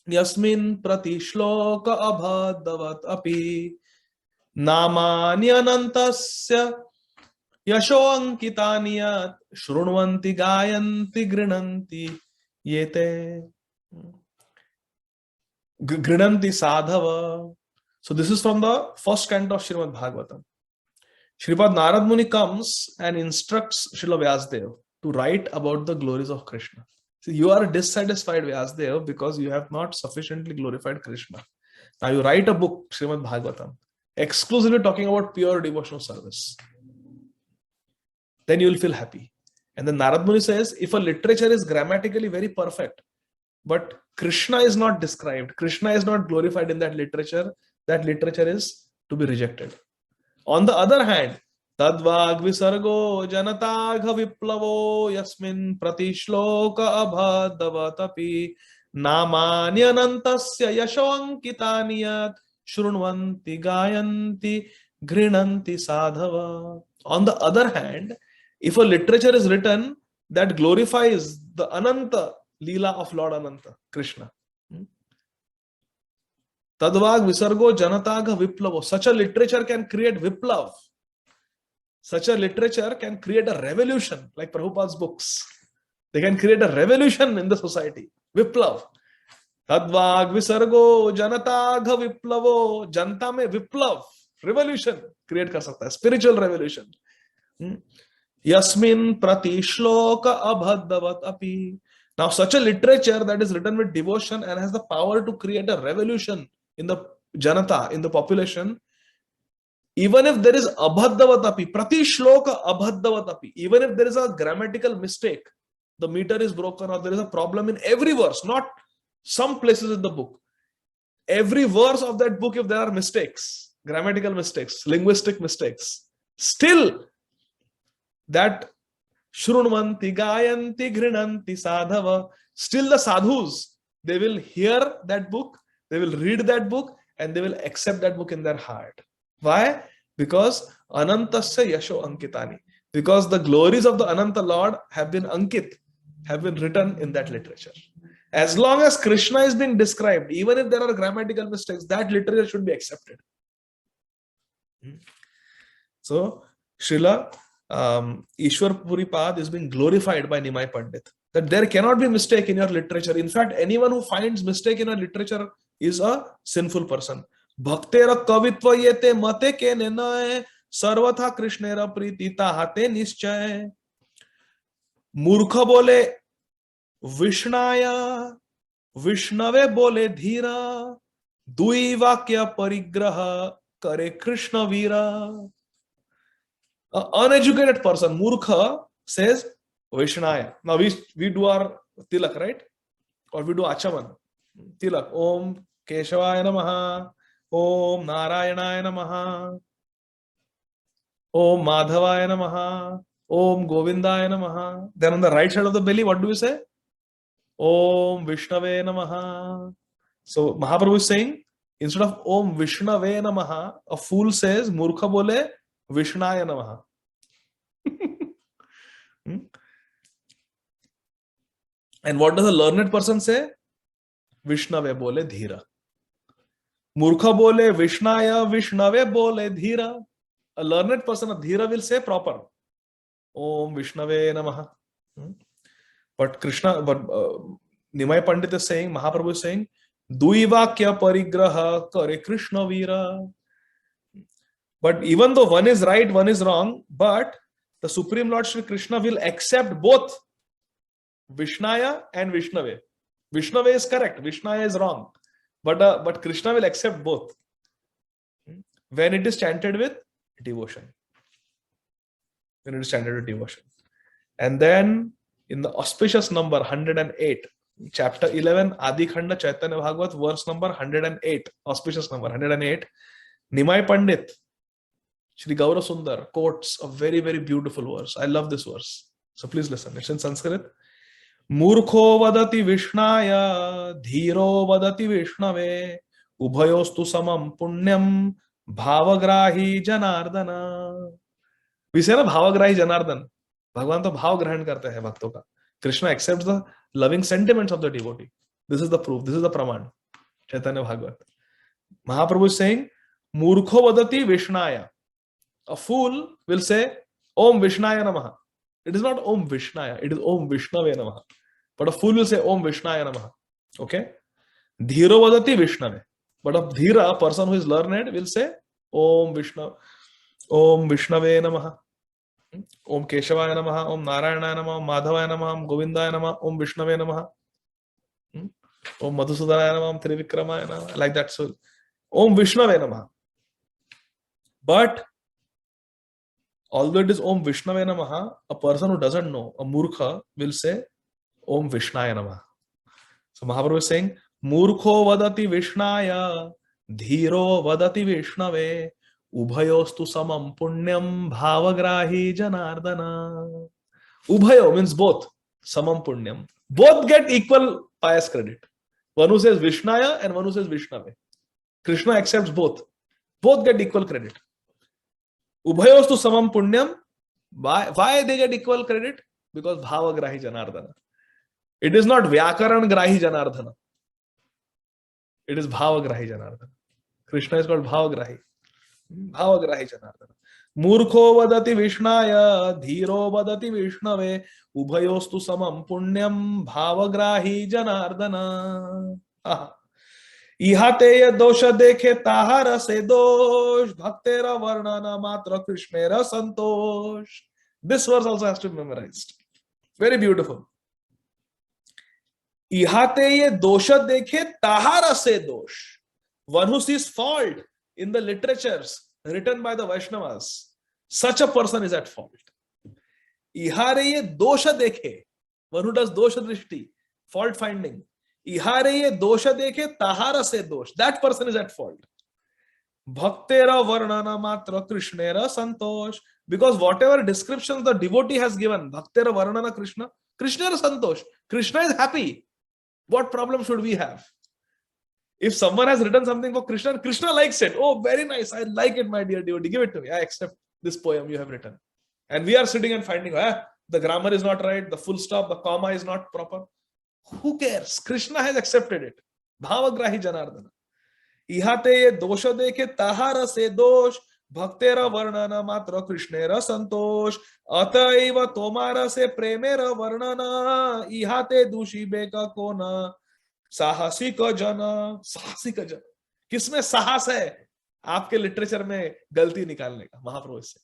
yasmin prati shloka abhadavat api namani anantasya yasho ankitani shrunvanti gayanti grinanti yete grinanti sadhava. So this is from the first canto of Srimad Bhagavatam. Shripad Narad Muni comes and instructs Srila Vyasadeva to write about the glories of Krishna. See, you are dissatisfied, Vyasadeva, because you have not sufficiently glorified Krishna. Now you write a book, Srimad Bhagavatam, exclusively talking about pure devotional service. Then you will feel happy. And then Narad Muni says, if a literature is grammatically very perfect, but Krishna is not described, Krishna is not glorified in that literature is to be rejected. On the other hand, Tadvag visargo janatagha viplavo yasmin prati shloka abhadavatapi namani anantasya yashoankitani shrunvanti gayanti grinanti sadhava. On the other hand, if a literature is written that glorifies the Ananta Leela of Lord Ananta, Krishna, Tadvag visargo janatagha viplavo, such a literature can create viplav. Such a literature can create a revolution, like Prabhupada's books. They can create a revolution in the society. Viplav. Tadvag visargo janatagha viplavo. Janta mein viplav, revolution create kar sakta hai. Spiritual revolution. Yasmin prati shloka abhadavat api. Now such a literature that is written with devotion and has the power to create a revolution in the janata, in the population, even if there is abhaddavatapi, prati shloka abhaddavatapi, even if there is a grammatical mistake, the meter is broken or there is a problem in every verse, not some places in the book. Every verse of that book, if there are mistakes, grammatical mistakes, linguistic mistakes, still that shrunvanti gayanti grinanti sadhava, still the sadhus, they will hear that book, they will read that book, and they will accept that book in their heart. Why? Because Anantasya Yasho Ankitani. Because the glories of the Ananta Lord have been Ankit, have been written in that literature. As long as Krishna is being described, even if there are grammatical mistakes, that literature should be accepted. So, Srila Ishwar Puripad is being glorified by Nimai Pandit. That there cannot be mistake in your literature. In fact, anyone who finds mistake in your literature is a sinful person. Bhaktera kavitva yete mate ke nenay sarvatha krishnera pritita hate nischay. Murkha bole Vishnaya, Vishnave bole dhira, dui vakya parigraha kare Krishna vira. An uneducated person, Murkha, says Vishnaya. Now we do our tilak, right? Or we do achaman. Tilak. Om Keshavaya Namaha. Om Narayanaya Namaha. Om Madhavaya Namaha. Om Govindaya Namaha. Then on the right side of the belly, what do we say? Om Vishnave Namaha. So Mahaprabhu is saying, instead of Om Vishnave Namaha, a fool says, Murkha bole Vishnaya Namaha. And what does a learned person say? Vishnave bole dhira. Murkha bole Vishnaya, Vishnave bole dhira. A learned person, a dhira, will say proper. Om Vishnave Namaha. But Nimai Pandit is saying, Mahaprabhu is saying, Duivakya parigraha kare Krishna vira. But even though one is right, one is wrong, but the Supreme Lord Shri Krishna will accept both Vishnaya and Vishnave. Vishnave is correct, Vishnaya is wrong. But Krishna will accept both when it is chanted with devotion. When it is chanted with devotion. And then in the auspicious number 108, chapter 11, Ādi Khaṇḍa Chaitanya Bhāgavata, verse number 108, auspicious number 108, Nimai Pandit, Śrī Gaura Sundar, quotes a very, very beautiful verse. I love this verse. So please listen. It's in Sanskrit. Murkho vadati Vishnaya, dhiro vadati Vishnave, ubhayostu samam punyam, bhavagrahi janardana. We say na bhavagrahi janardana. Bhagwan to bhav grahan karte hai bhakto ka. Krishna accepts the loving sentiments of the devotee. This is the proof. This is the praman. Chaitanya Bhāgavata. Mahaprabhu is saying, Murkho vadati Vishnaya. A fool will say, Om Vishnaya Namaha. It is not Om Vishnaya. It is Om Vishnave Namaha. But a fool will say Om Vishnaya Namaha. Okay? Dhiro vadati Vishnave. But a dhira, a person who is learned, will say Om Vishnave Namaha. Om Keshavaya Namaha, Om Narayanaya Namaha, Om Madhavaya Namaha, Om Govindaya Namaha, Om Vishnave Namaha, Om Madhusudanaya Namaha, Om Trivikramaya Namaha, like that. So, Om Vishnave Namaha. But, although it is Om Vishnave Namaha, a person who doesn't know, a Murkha, will say Om Vishnaya Namaha. So, Mahaprabhu is saying, Murkho vadati Vishnaya, dhiro vadati Vishnave, Ubhayostu samam punyam bhavagrahi janardana. Ubhayo means both. Samam punyam. Both get equal pious credit. One who says Vishnaya and one who says Vishnave. Krishna accepts both. Both get equal credit. Ubhayostu samam punyam. Why they get equal credit? Because bhavagrahi janardana. It is not vyakaran grahi janardana. It is bhavagrahi janardana. Krishna is called bhavagrahi. Bhavagrahi janardana. Murkho vadati Vishnaya, dhiro vadati Vishnave, ubhayostu samam punyam bhavagrahi janardana. Ihate dosha dekhe tahara se dosh, bhaktera varnana matra krishnera santosh. This verse also has to be memorized. Very beautiful. Ihate dosha dekhe tahara se dosh. One who sees fault in the literatures written by the Vaishnavas, such a person is at fault. Ihareye dosha dekhe, one who does dosha drishti, fault finding. Ihareye dosha dekhe tahara se dosh, that person is at fault. Bhaktera varnana matra krishnera santosh, because whatever descriptions the devotee has given, bhaktera varnana Krishna, krishnera santosh, Krishna is happy. What problem should we have? If someone has written something for Krishna, Krishna likes it. Oh, very nice. I like it, my dear devotee. Give it to me. I accept this poem you have written. And we are sitting and finding, the grammar is not right, the full stop, the comma is not proper. Who cares? Krishna has accepted it. Bhavagrahi Janardana. Ihate ye dosha dekhe tahara se dosh, bhaktera varnana matra krishnera santosh, ataiva tomara se premera varnana, ihate dushi beka kona, साहसिक जन. साहसिक जन, किसमें साहस है आपके literature में गलती निकालने का? महाप्रभु से.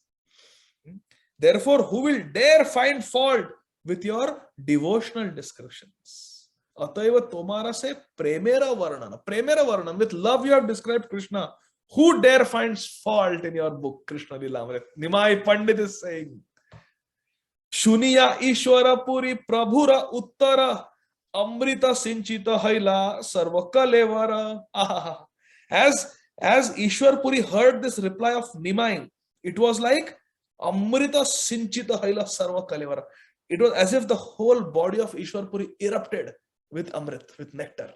Therefore, who will dare find fault with your devotional descriptions? Ataiva tomara se premera varnana, with love you have described Krishna. Who dare finds fault in your book, Krishna Lilamrit? Nimai Pandit is saying, Shuniya Ishwara Puri Prabhura Uttara Amrita Sinchita Haila Sarva Kalevara. As Ishwar Puri heard this reply of Nimai, it was like Amrita Sinchita Haila Sarva Kalevara. It was as if the whole body of Ishwar Puri erupted with Amrit, with nectar.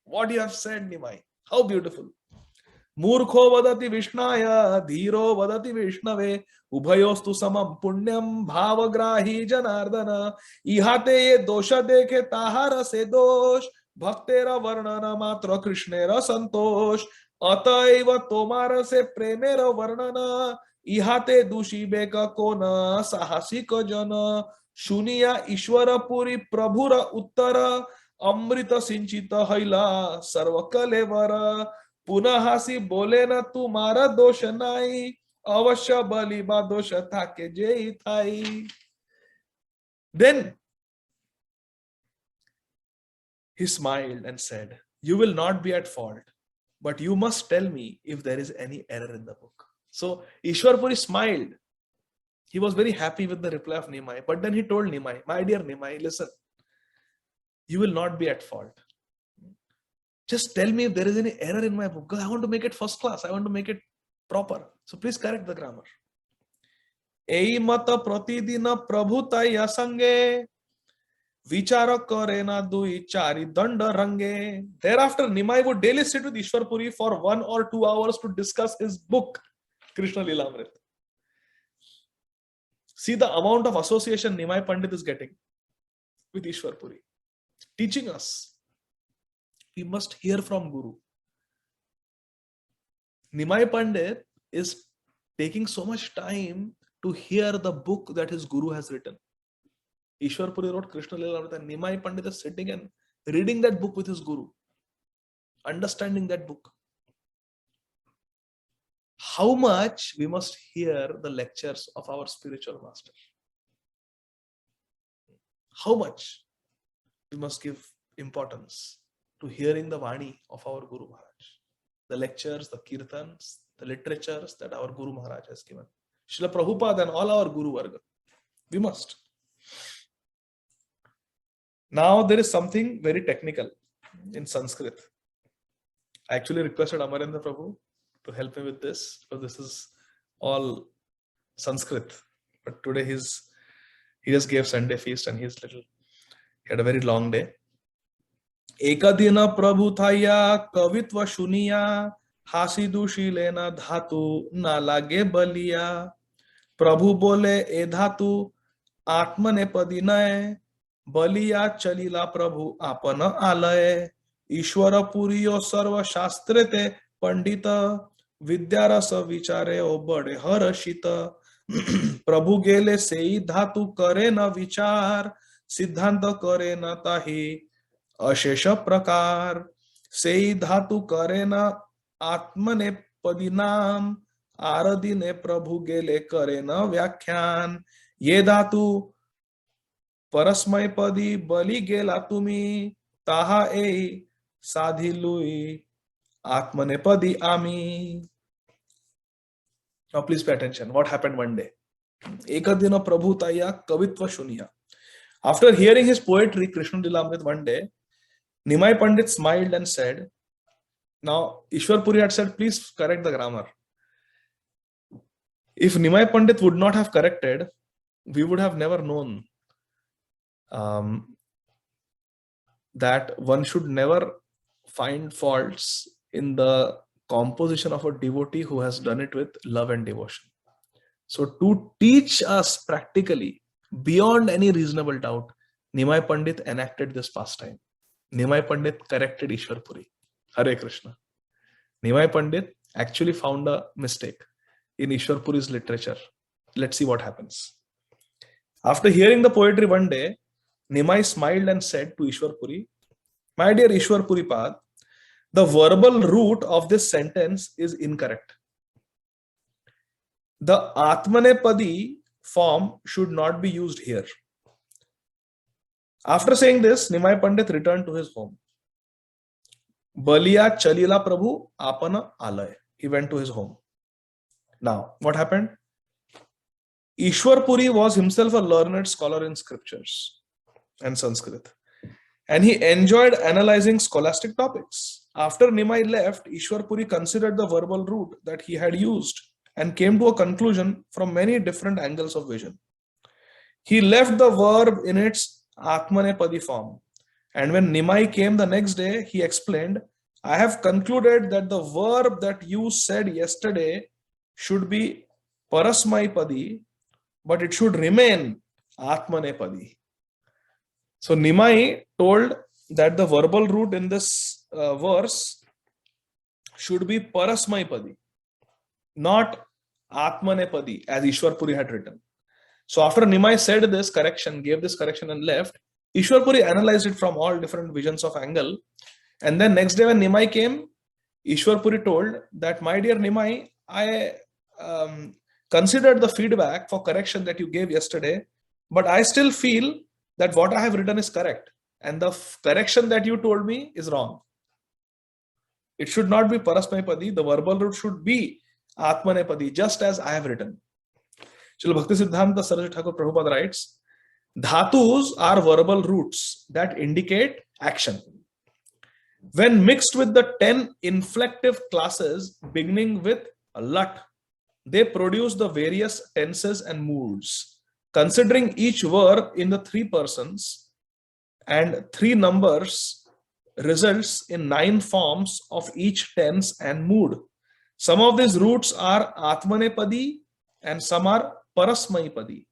What you have said, Nimai. How beautiful. Murkho vadati Vishnaya, Dhiro vadati Vishnave, Ubhayostu samam punyam bhavagrahi janardana, ihate ye dosha dekhe tahara se dosh, bhaktera varnana matra krishnera santosh, ataiva tomara se premera varnana, ihate dushi beka kona sahasika jana, shuniya ishwara puri prabhura uttara, amrita sinchita haila sarva kalevara, पुनः बोले ना तुम्हारा दोष नहीं, अवश्य बलि बा दोष था के जेई थाई. Then he smiled and said, you will not be at fault, but you must tell me if there is any error in the book. So Ishwar Puri smiled. He was very happy with the reply of Nimai, but then he told Nimai, my dear Nimai, listen, you will not be at fault. Just tell me if there is any error in my book, because I want to make it first class. I want to make it proper. So please correct the grammar. Ei mata pratidina prabhutaya sange, vichara kare na dui chari danda range. Thereafter, Nimai would daily sit with Ishwar Puri for 1 or 2 hours to discuss his book, Krishna Lilamrit. See the amount of association Nimai Pandit is getting with Ishwar Puri, teaching us. We must hear from Guru. Nimai Pandit is taking so much time to hear the book that his Guru has written. Ishwar Puri wrote Krishna Lilamrit, and Nimai Pandit is sitting and reading that book with his Guru, understanding that book. How much we must hear the lectures of our spiritual master. How much we must give importance to hearing the Vani of our Guru Maharaj, the lectures, the kirtans, the literatures that our Guru Maharaj has given. Srila Prabhupada and all our Guru Varga. We must. Now there is something very technical in Sanskrit. I actually requested Amarendra Prabhu to help me with this, because this is all Sanskrit. But today he just gave Sunday feast and he had a very long day. एकदिन प्रभु थाया कवित्व सुनिया, हासी दूषी लेना धातु ना लागे बलिया. प्रभु बोले ए धातु आत्मने पदिनय, बलिया चलीला प्रभु आपन आलय. ईश्वर पुरियो सर्व शास्त्रे ते पंडित, विद्यारस विचारे ओ बड़े हर्षित. प्रभु गेले सेई धातु करे न विचार, सिद्धांत करे न ताही अशेष प्रकार. सेई धातु करे न आत्मने पदिनाम, आरदिने प्रभु गेले करे न व्याख्यान. ये धातु परस्मय पदी बलि गेला तुमी, ताहा ए साधिलुई आत्मने पदी आमी. Now please pay attention. What happened one day? Ekadina Prabhu Taya Kavitva Shunya. After hearing his poetry, Krishna Lilamrit, one day, Nimai Pandit smiled and said, now Ishwar Puri had said, please correct the grammar. If Nimai Pandit would not have corrected, we would have never known that one should never find faults in the composition of a devotee who has done it with love and devotion. So to teach us practically, beyond any reasonable doubt, Nimai Pandit enacted this pastime. Nimai Pandit corrected Ishwar Puri. Hare Krishna. Nimai Pandit actually found a mistake in Ishwar Puri's literature. Let's see what happens. After hearing the poetry one day, Nimai smiled and said to Ishwar Puri, "My dear Ishwar Puripad, the verbal root of this sentence is incorrect. The Atmanepadi form should not be used here." After saying this, Nimai Pandit returned to his home. Baliya Chalila Prabhu Apana Alay. He went to his home. Now, what happened? Ishwar Puri was himself a learned scholar in scriptures and Sanskrit, and he enjoyed analyzing scholastic topics. After Nimai left, Ishwar Puri considered the verbal root that he had used and came to a conclusion from many different angles of vision. He left the verb in its Atmanepadi form, and when Nimai came the next day, he explained, "I have concluded that the verb that you said yesterday should be Parasmaipadi, but it should remain Atmanepadi." So Nimai told that the verbal root in this verse should be Parasmaipadi, not Atmanepadi, as Ishwar Puri had written. So after Nimai said this correction, gave this correction and left, Ishwar Puri analyzed it from all different visions of angle. And then next day when Nimai came, Ishwar Puri told that, "My dear Nimai, I considered the feedback for correction that you gave yesterday, but I still feel that what I have written is correct. And the correction that you told me is wrong. It should not be Parasmaipadi. The verbal root should be Atmanepadi, just as I have written." Srila Bhakti Siddhanta Saraswati Thakur Prabhupada writes, "Dhatus are verbal roots that indicate action. When mixed with the 10 inflective classes beginning with a lat, they produce the various tenses and moods. Considering each verb in the 3 persons and 3 numbers results in 9 forms of each tense and mood. Some of these roots are Atmanepadi and some are Parasmaipadi.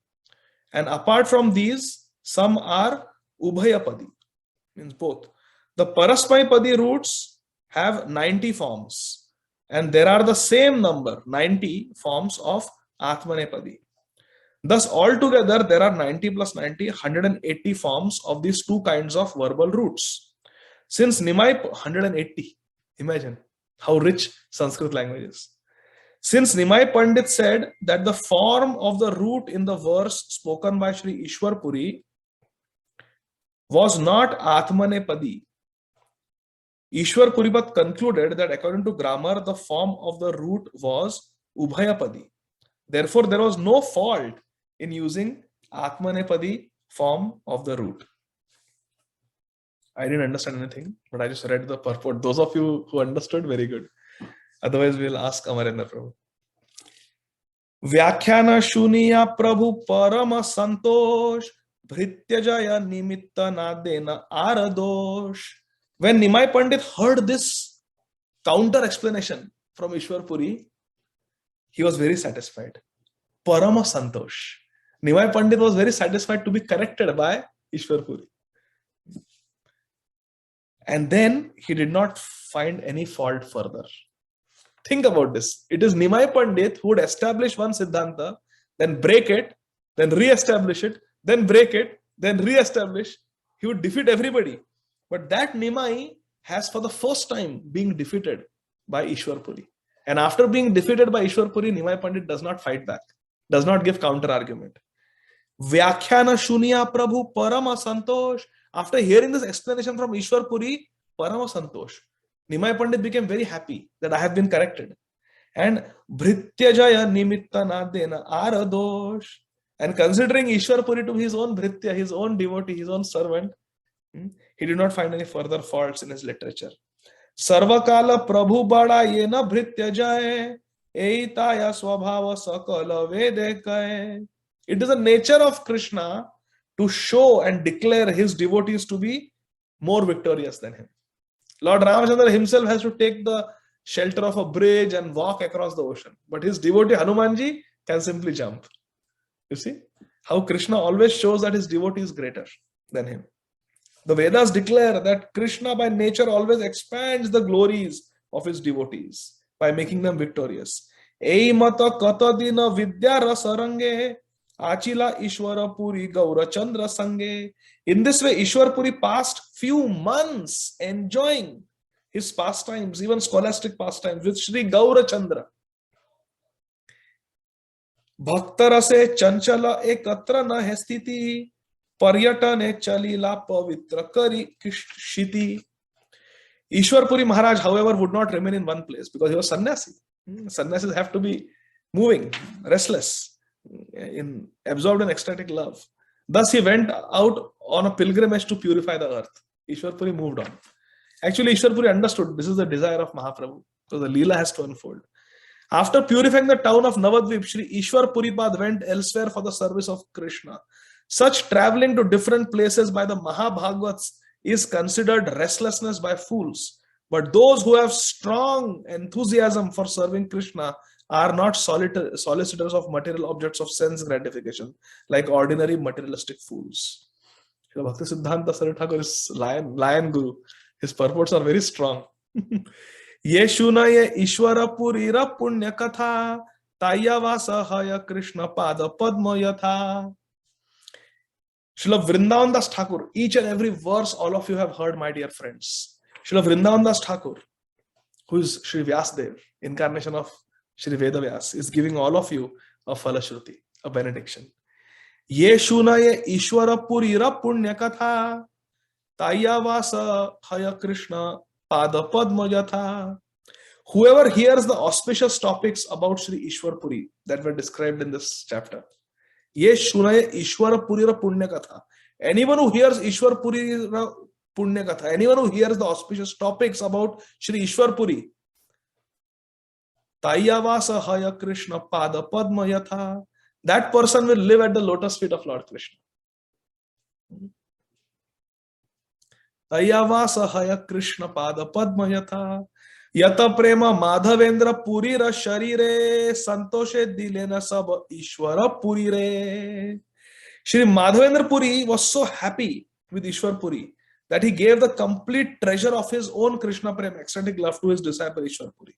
And apart from these, some are Ubhayapadi," means both. The Parasmaipadi roots have 90 forms, and there are the same number, 90 forms of Atmanepadi. Thus, altogether, there are 90 plus 90, 180 forms of these 2 kinds of verbal roots. Since Nimai, 180, imagine how rich Sanskrit language is. Since Nimai Pandit said that the form of the root in the verse spoken by Sri Ishwar Puri was not Atmanepadi, Ishwar Puripat concluded that according to grammar, the form of the root was Ubhayapadi. Therefore, there was no fault in using Atmanepadi form of the root. I didn't understand anything, but I just read the purport. Those of you who understood, very good. Otherwise, we'll ask Amarendra Prabhu. Vyakhyana Shuniya Prabhu Parama Santosh Bhrityajaya Nimitta Nadena Aradosh. When Nimai Pandit heard this counter explanation from Ishwar Puri, he was very satisfied. Parama Santosh. Nimai Pandit was very satisfied to be corrected by Ishwar Puri. And then he did not find any fault further. Think about this. It is Nimai Pandit who would establish one Siddhanta, then break it, then re-establish it, then break it, then re-establish. He would defeat everybody. But that Nimai has for the first time being defeated by Ishwar Puri. And after being defeated by Ishwar Puri, Nimai Pandit does not fight back, does not give counter argument. Vyakhyana Shuniya Prabhu Parama Santosh. After hearing this explanation from Ishwar Puri, Parama Santosh, Nimai Pandit became very happy that I have been corrected. And Bhrityajaya Nimitta Nadena Aradosh. And considering Ishwar Puri to be his own Bhritya, his own devotee, his own servant, he did not find any further faults in his literature. Sarvakala Prabhu Bada Yena Bhrityajaya Eitaya Swabhava Sakala Vedekaye. It is the nature of Krishna to show and declare his devotees to be more victorious than him. Lord Ramachandra himself has to take the shelter of a bridge and walk across the ocean. But his devotee Hanumanji can simply jump. You see how Krishna always shows that his devotee is greater than him. The Vedas declare that Krishna by nature always expands the glories of his devotees by making them victorious. Eimata katadina vidya rasarange achila Ishwara Puri Gaura Chandra Sange. In this way, Ishwar Puri passed few months enjoying his pastimes, even scholastic pastimes, with Shri Gaura Chandra. Bhaktara se chanchala ekatra na hestiti paryatane chalila pavitra kari kishiti. Ishwar Puri Maharaj, however, would not remain in one place because he was sannyasi. Sannyasis have to be moving, restless, absorbed in ecstatic love. Thus, he went out on a pilgrimage to purify the earth. Ishwar Puri moved on. Actually, Ishwar Puri understood this is the desire of Mahaprabhu, so the Leela has to unfold. After purifying the town of Navadvip, Shri Ishwar Puripad went elsewhere for the service of Krishna. Such traveling to different places by the Mahabhagavats is considered restlessness by fools. But those who have strong enthusiasm for serving Krishna are not solicitors of material objects of sense gratification, like ordinary materialistic fools. Bhakti Siddhanta Saraswati Thakur is lion guru. His purports are very strong. Yeshuna ye Ishwara Purira Punya Katha Tayavasa Haya Krishna Pada Padma Yatha. Srila Vrindavan Das Thakur, each and every verse all of you have heard, my dear friends. Srila Vrindavan Das Thakur, who is Shri Vyasdev, incarnation of Shri Vedavyas, is giving all of you a Falashruti, a benediction. Yeshuna ye Ishwara Purira Punya Katha Tayavasa Haya Krishna Pada Padma Yatha. Whoever hears the auspicious topics about Shri Ishwar Puri that were described in this chapter, Yesh Shunaya Ishwara Purira Punya Katha. Anyone who hears Ishwar Purira Punya Katha, anyone who hears the auspicious topics about Shri Ishwar Puri, Tayavasa Haya Krishna Pada Padma Yatha, that person will live at the lotus feet of Lord Krishna. Tayavasa Haya Krishna Pada Padma Yatha. Yata Prema Madhavendra Purira Sharire Santoshe Dilena Sab Ishwara Purire. Shri Madhavendra Puri was so happy with Ishwar Puri that he gave the complete treasure of his own Krishna Prema, ecstatic love, to his disciple Ishwar Puri.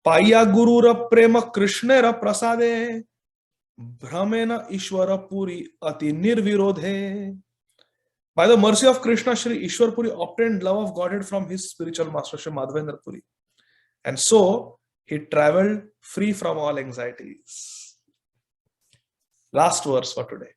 Paya Gurura Prema Krishnera Prasade Brahmena Ishwara Puri Ati Nirvirodhe. By the mercy of Krishna, Shri Ishwar Puri obtained love of Godhead from his spiritual master, Shri Madhavendra Puri. And so, he traveled free from all anxieties. Last verse for today.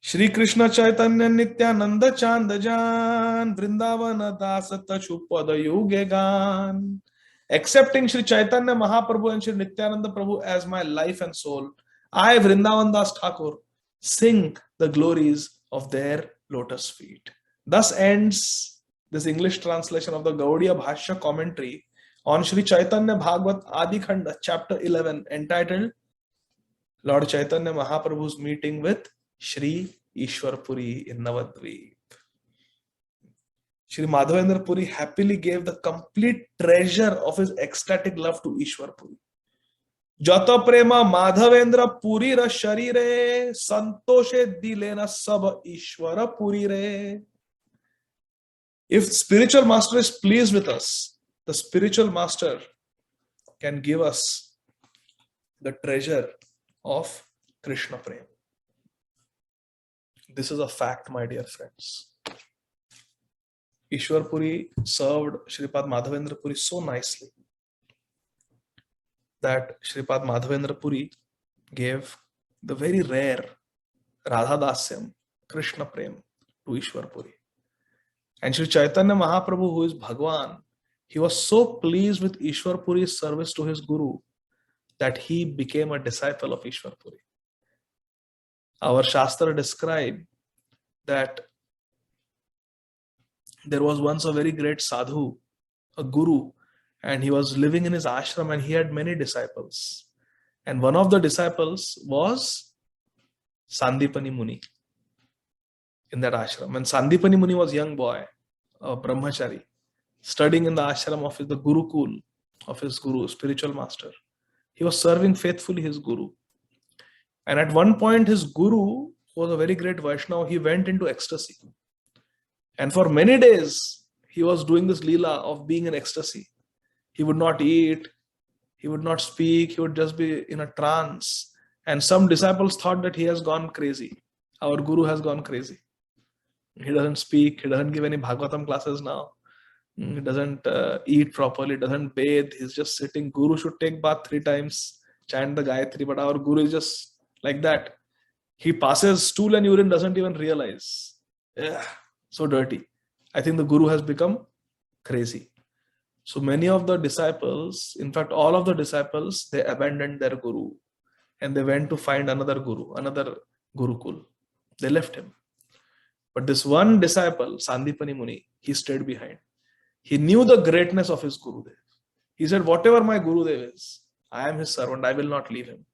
Shri Krishna Caitanya Nityananda Chandajan Vrindavana Dasa Tachupada Yuge Gan. Accepting Shri Caitanya Mahaprabhu and Shri Nityananda Prabhu as my life and soul, I, Vrindavan Das Thakur, sing the glories of their lotus feet. Thus ends this English translation of the Gaudiya Bhashya commentary on Śrī Caitanya Bhāgavata Ādi Khaṇḍa, chapter 11, entitled Lord Chaitanya Mahaprabhu's meeting with Shri Ishwar Puri in Navadvip. Shri Madhavendra Puri happily gave the complete treasure of his ecstatic love to Ishwar Puri. Jata prema Madhavendra Puri ra sharire santoshe dilena sab Ishwara Puri re. If spiritual master is pleased with us, the spiritual master can give us the treasure of Krishna Prem. This is a fact, my dear friends. Ishwar Puri served Shripad Madhavendra Puri so nicely that Shripad Madhavendra Puri gave the very rare Radha Dasyam, Krishna Prem, to Ishwar Puri. And Śrī Caitanya Mahaprabhu, who is Bhagwan, he was so pleased with Ishwar Puri's service to his Guru that he became a disciple of Ishwar Puri. Our Shastra describe that there was once a very great sadhu, a guru, and he was living in his ashram and he had many disciples. And one of the disciples was Sandipani Muni in that ashram. When Sandipani Muni was a young boy, a brahmachari, studying in the ashram of the Gurukul of his guru, spiritual master. He was serving faithfully his guru. And at one point, his guru, who was a very great Vaishnava, he went into ecstasy. And for many days, he was doing this leela of being in ecstasy. He would not eat, he would not speak, he would just be in a trance. And some disciples thought that he has gone crazy. Our guru has gone crazy. He doesn't speak, he doesn't give any Bhagavatam classes now. He doesn't eat properly, doesn't bathe. He's just sitting. Guru should take bath 3 times, chant the Gayatri, but our guru is just like that. He passes stool and urine, doesn't even realize. Yeah, so dirty. I think the guru has become crazy. So many of the disciples, in fact, all of the disciples, they abandoned their guru and they went to find another guru, another Gurukul. They left him. But this one disciple, Sandipani Muni, he stayed behind. He knew the greatness of his Gurudev. He said, whatever my Gurudev is, I am his servant, I will not leave him.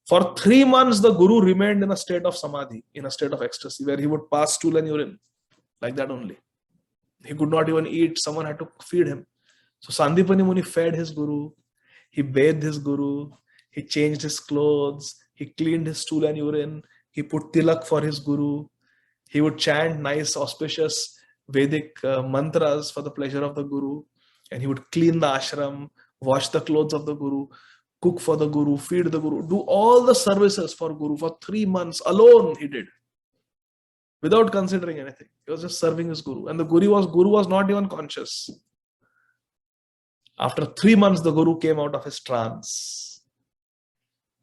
For 3 months, the Guru remained in a state of samadhi, in a state of ecstasy, where he would pass stool and urine, like that only. He could not even eat, someone had to feed him. So Sandipani Muni fed his Guru, he bathed his Guru, he changed his clothes, he cleaned his stool and urine, he put tilak for his Guru, he would chant nice, auspicious Vedic mantras for the pleasure of the Guru, and he would clean the ashram, wash the clothes of the Guru, cook for the Guru, feed the Guru, do all the services for Guru for 3 months alone he did, without considering anything. He was just serving his Guru, and the Guru was not even conscious. After 3 months, the Guru came out of his trance,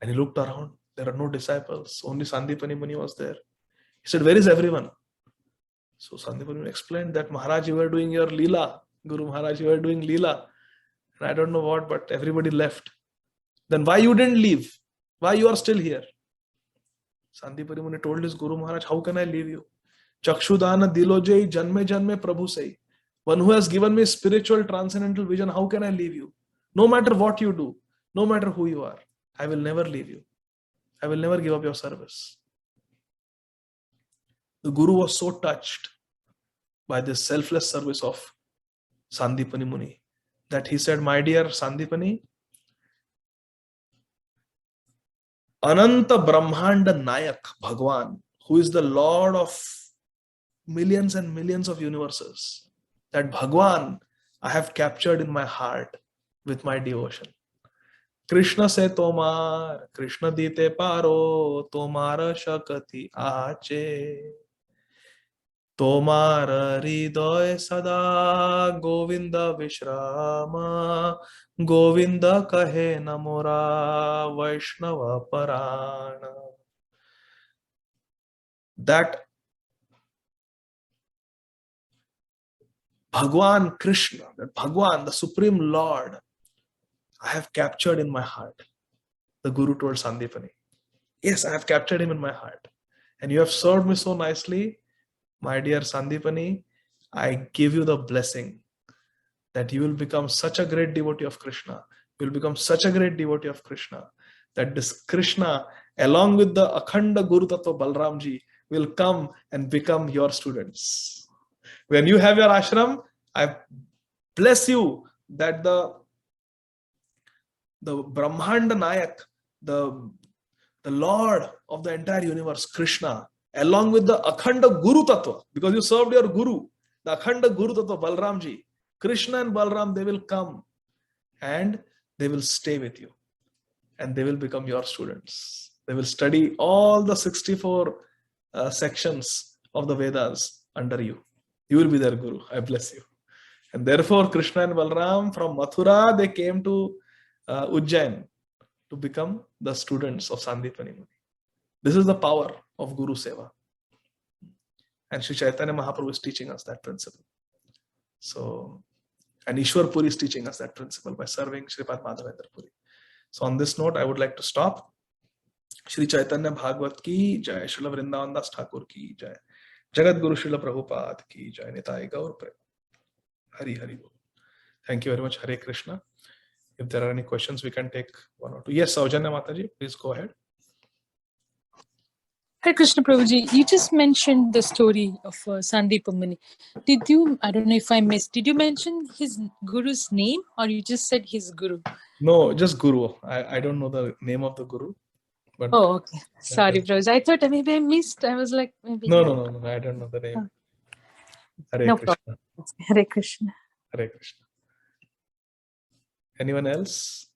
and he looked around. There are no disciples, only Sandipani Muni was there. He said, where is everyone? So Sandipani Muni explained that, Maharaj, you were doing your Leela. Guru Maharaj, you were doing Leela. And I don't know what, but everybody left. Then why you didn't leave? Why you are still here? Sandipani Muni told his Guru Maharaj, how can I leave you? Chakshudana dilojai janme janme prabhu sai. One who has given me spiritual transcendental vision, how can I leave you? No matter what you do, no matter who you are, I will never leave you. I will never give up your service. The Guru was so touched by this selfless service of Sandipani Muni that he said, my dear Sandipani, Ananta Brahmanda Nayak Bhagwan, who is the Lord of millions and millions of universes, that Bhagwan I have captured in my heart with my devotion. Krishna se tomar, Krishna dite paro, tomara shakati ache. Tomar hridoy sada, Govinda vishrama, Govinda kahe namora, Vaishnava parana. That Bhagwan Krishna, that Bhagwan, the Supreme Lord, I have captured in my heart. The Guru told Sandipani. Yes, I have captured him in my heart. And you have served me so nicely. My dear Sandipani, I give you the blessing that you will become such a great devotee of Krishna. You will become such a great devotee of Krishna that this Krishna, along with the Akhanda Guru Tattva Balramji, will come and become your students. When you have your ashram, I bless you that the Brahmanda Nayak, the Lord of the entire universe, Krishna, along with the Akhanda Guru Tattva, because you served your Guru, the Akhanda Guru Tattva, Balramji, Krishna and Balram, they will come and they will stay with you and they will become your students. They will study all the 64 sections of the Vedas under you. You will be their Guru. I bless you. And therefore, Krishna and Balram from Mathura, they came to Ujjain to become the students of Sandipani Muni. This is the power of Guru Seva. And Śrī Caitanya Mahaprabhu is teaching us that principle. So, and Ishwar Puri is teaching us that principle by serving Shripad Madhavendra Puri. So on this note, I would like to stop. Śrī Caitanya Bhāgavata ki jai, Srila Vrindavan Das Thakur ki jai, Jagat Guru Srila Prabhupada ki jai, Nitai Gaur Prem. Hari Hari Bol. Thank you very much. Hare Krishna. If there are any questions, we can take one or two. Yes, Saujanya Mataji, please go ahead.
Hare Krishna Prabhuji, you just mentioned the story of Sandeep Muni. Did you, I don't know if I missed, did you mention his guru's name or you just said his guru?
No, just Guru. I don't know the name of the Guru. But
Oh, okay. Sorry, Prabhuji. I thought maybe I missed. I was like, maybe.
No, I don't know the name. Hare
No
Krishna.
problem. Hare Krishna.
Hare Krishna. Anyone else?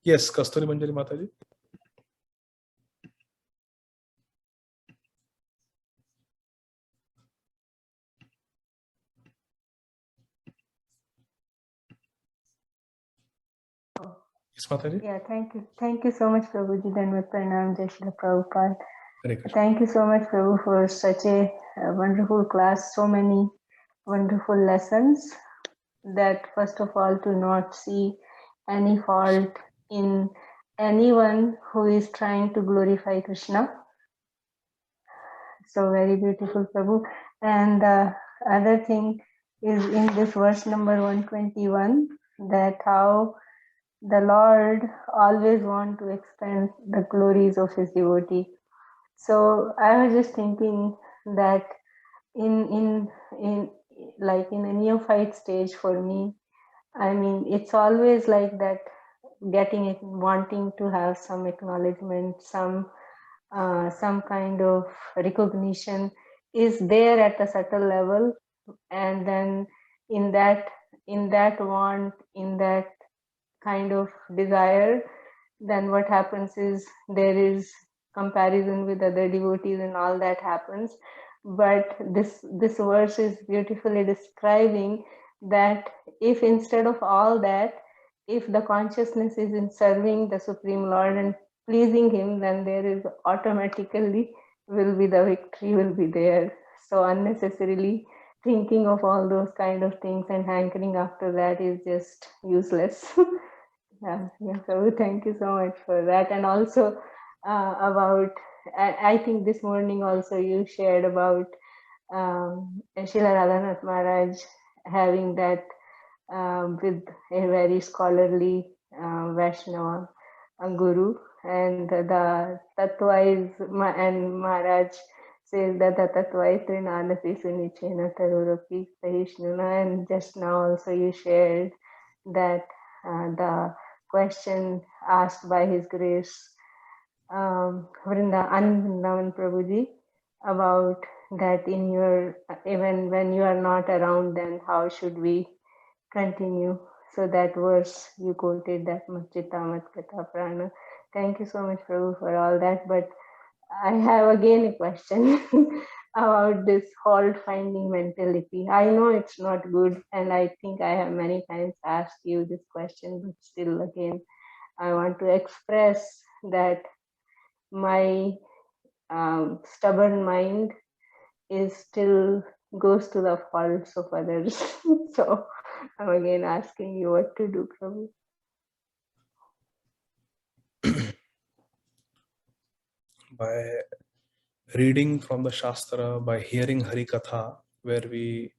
Yes, Kasturi Manjari Mataji. Yes, Mataji.
Yeah, thank you. Thank you so much, Prabhuji. Dhanvat Pranam, Jai Shri Prabhupada.
Hare Krishna.
Thank you so much, Prabhu, for such a wonderful class. So many wonderful lessons that, first of all, to not see any fault in anyone who is trying to glorify Krishna. So very beautiful, Prabhu. And the other thing is in this verse number 121, that how the Lord always want to expand the glories of his devotee. So I was just thinking that in like in a neophyte stage for me, I mean, it's always like that, getting it, wanting to have some acknowledgement, some kind of recognition is there at a subtle level, and then in that want, in that kind of desire, then what happens is there is comparison with other devotees and all that happens. But this verse is beautifully describing that if instead of all that, if the consciousness is in serving the Supreme Lord and pleasing him, then there is automatically will be the victory will be there. So unnecessarily thinking of all those kind of things and hankering after that is just useless. Yeah, so thank you so much for that. And also about, I think this morning also you shared about Srila Radhanath Maharaj having that with a very scholarly Vaishnava guru, and the Tattva is, and Maharaj says that the Tattva is Trinanasi Sunichena Taruropi Sahishnuna. And just now also you shared that the question asked by His Grace Vrindavan Prabhuji about that in your, even when you are not around, then how should we continue? So that verse you quoted, that Machitamat Kata Prana. Thank you so much, Prabhu, for all that. But I have again a question about this fault-finding mentality. I know it's not good, and I think I have many times asked you this question, but still again, I want to express that my stubborn mind is still goes to the faults of others. So I'm again asking you what to do, Prabhu.
By reading from the Shastra, by hearing Hari Katha, where we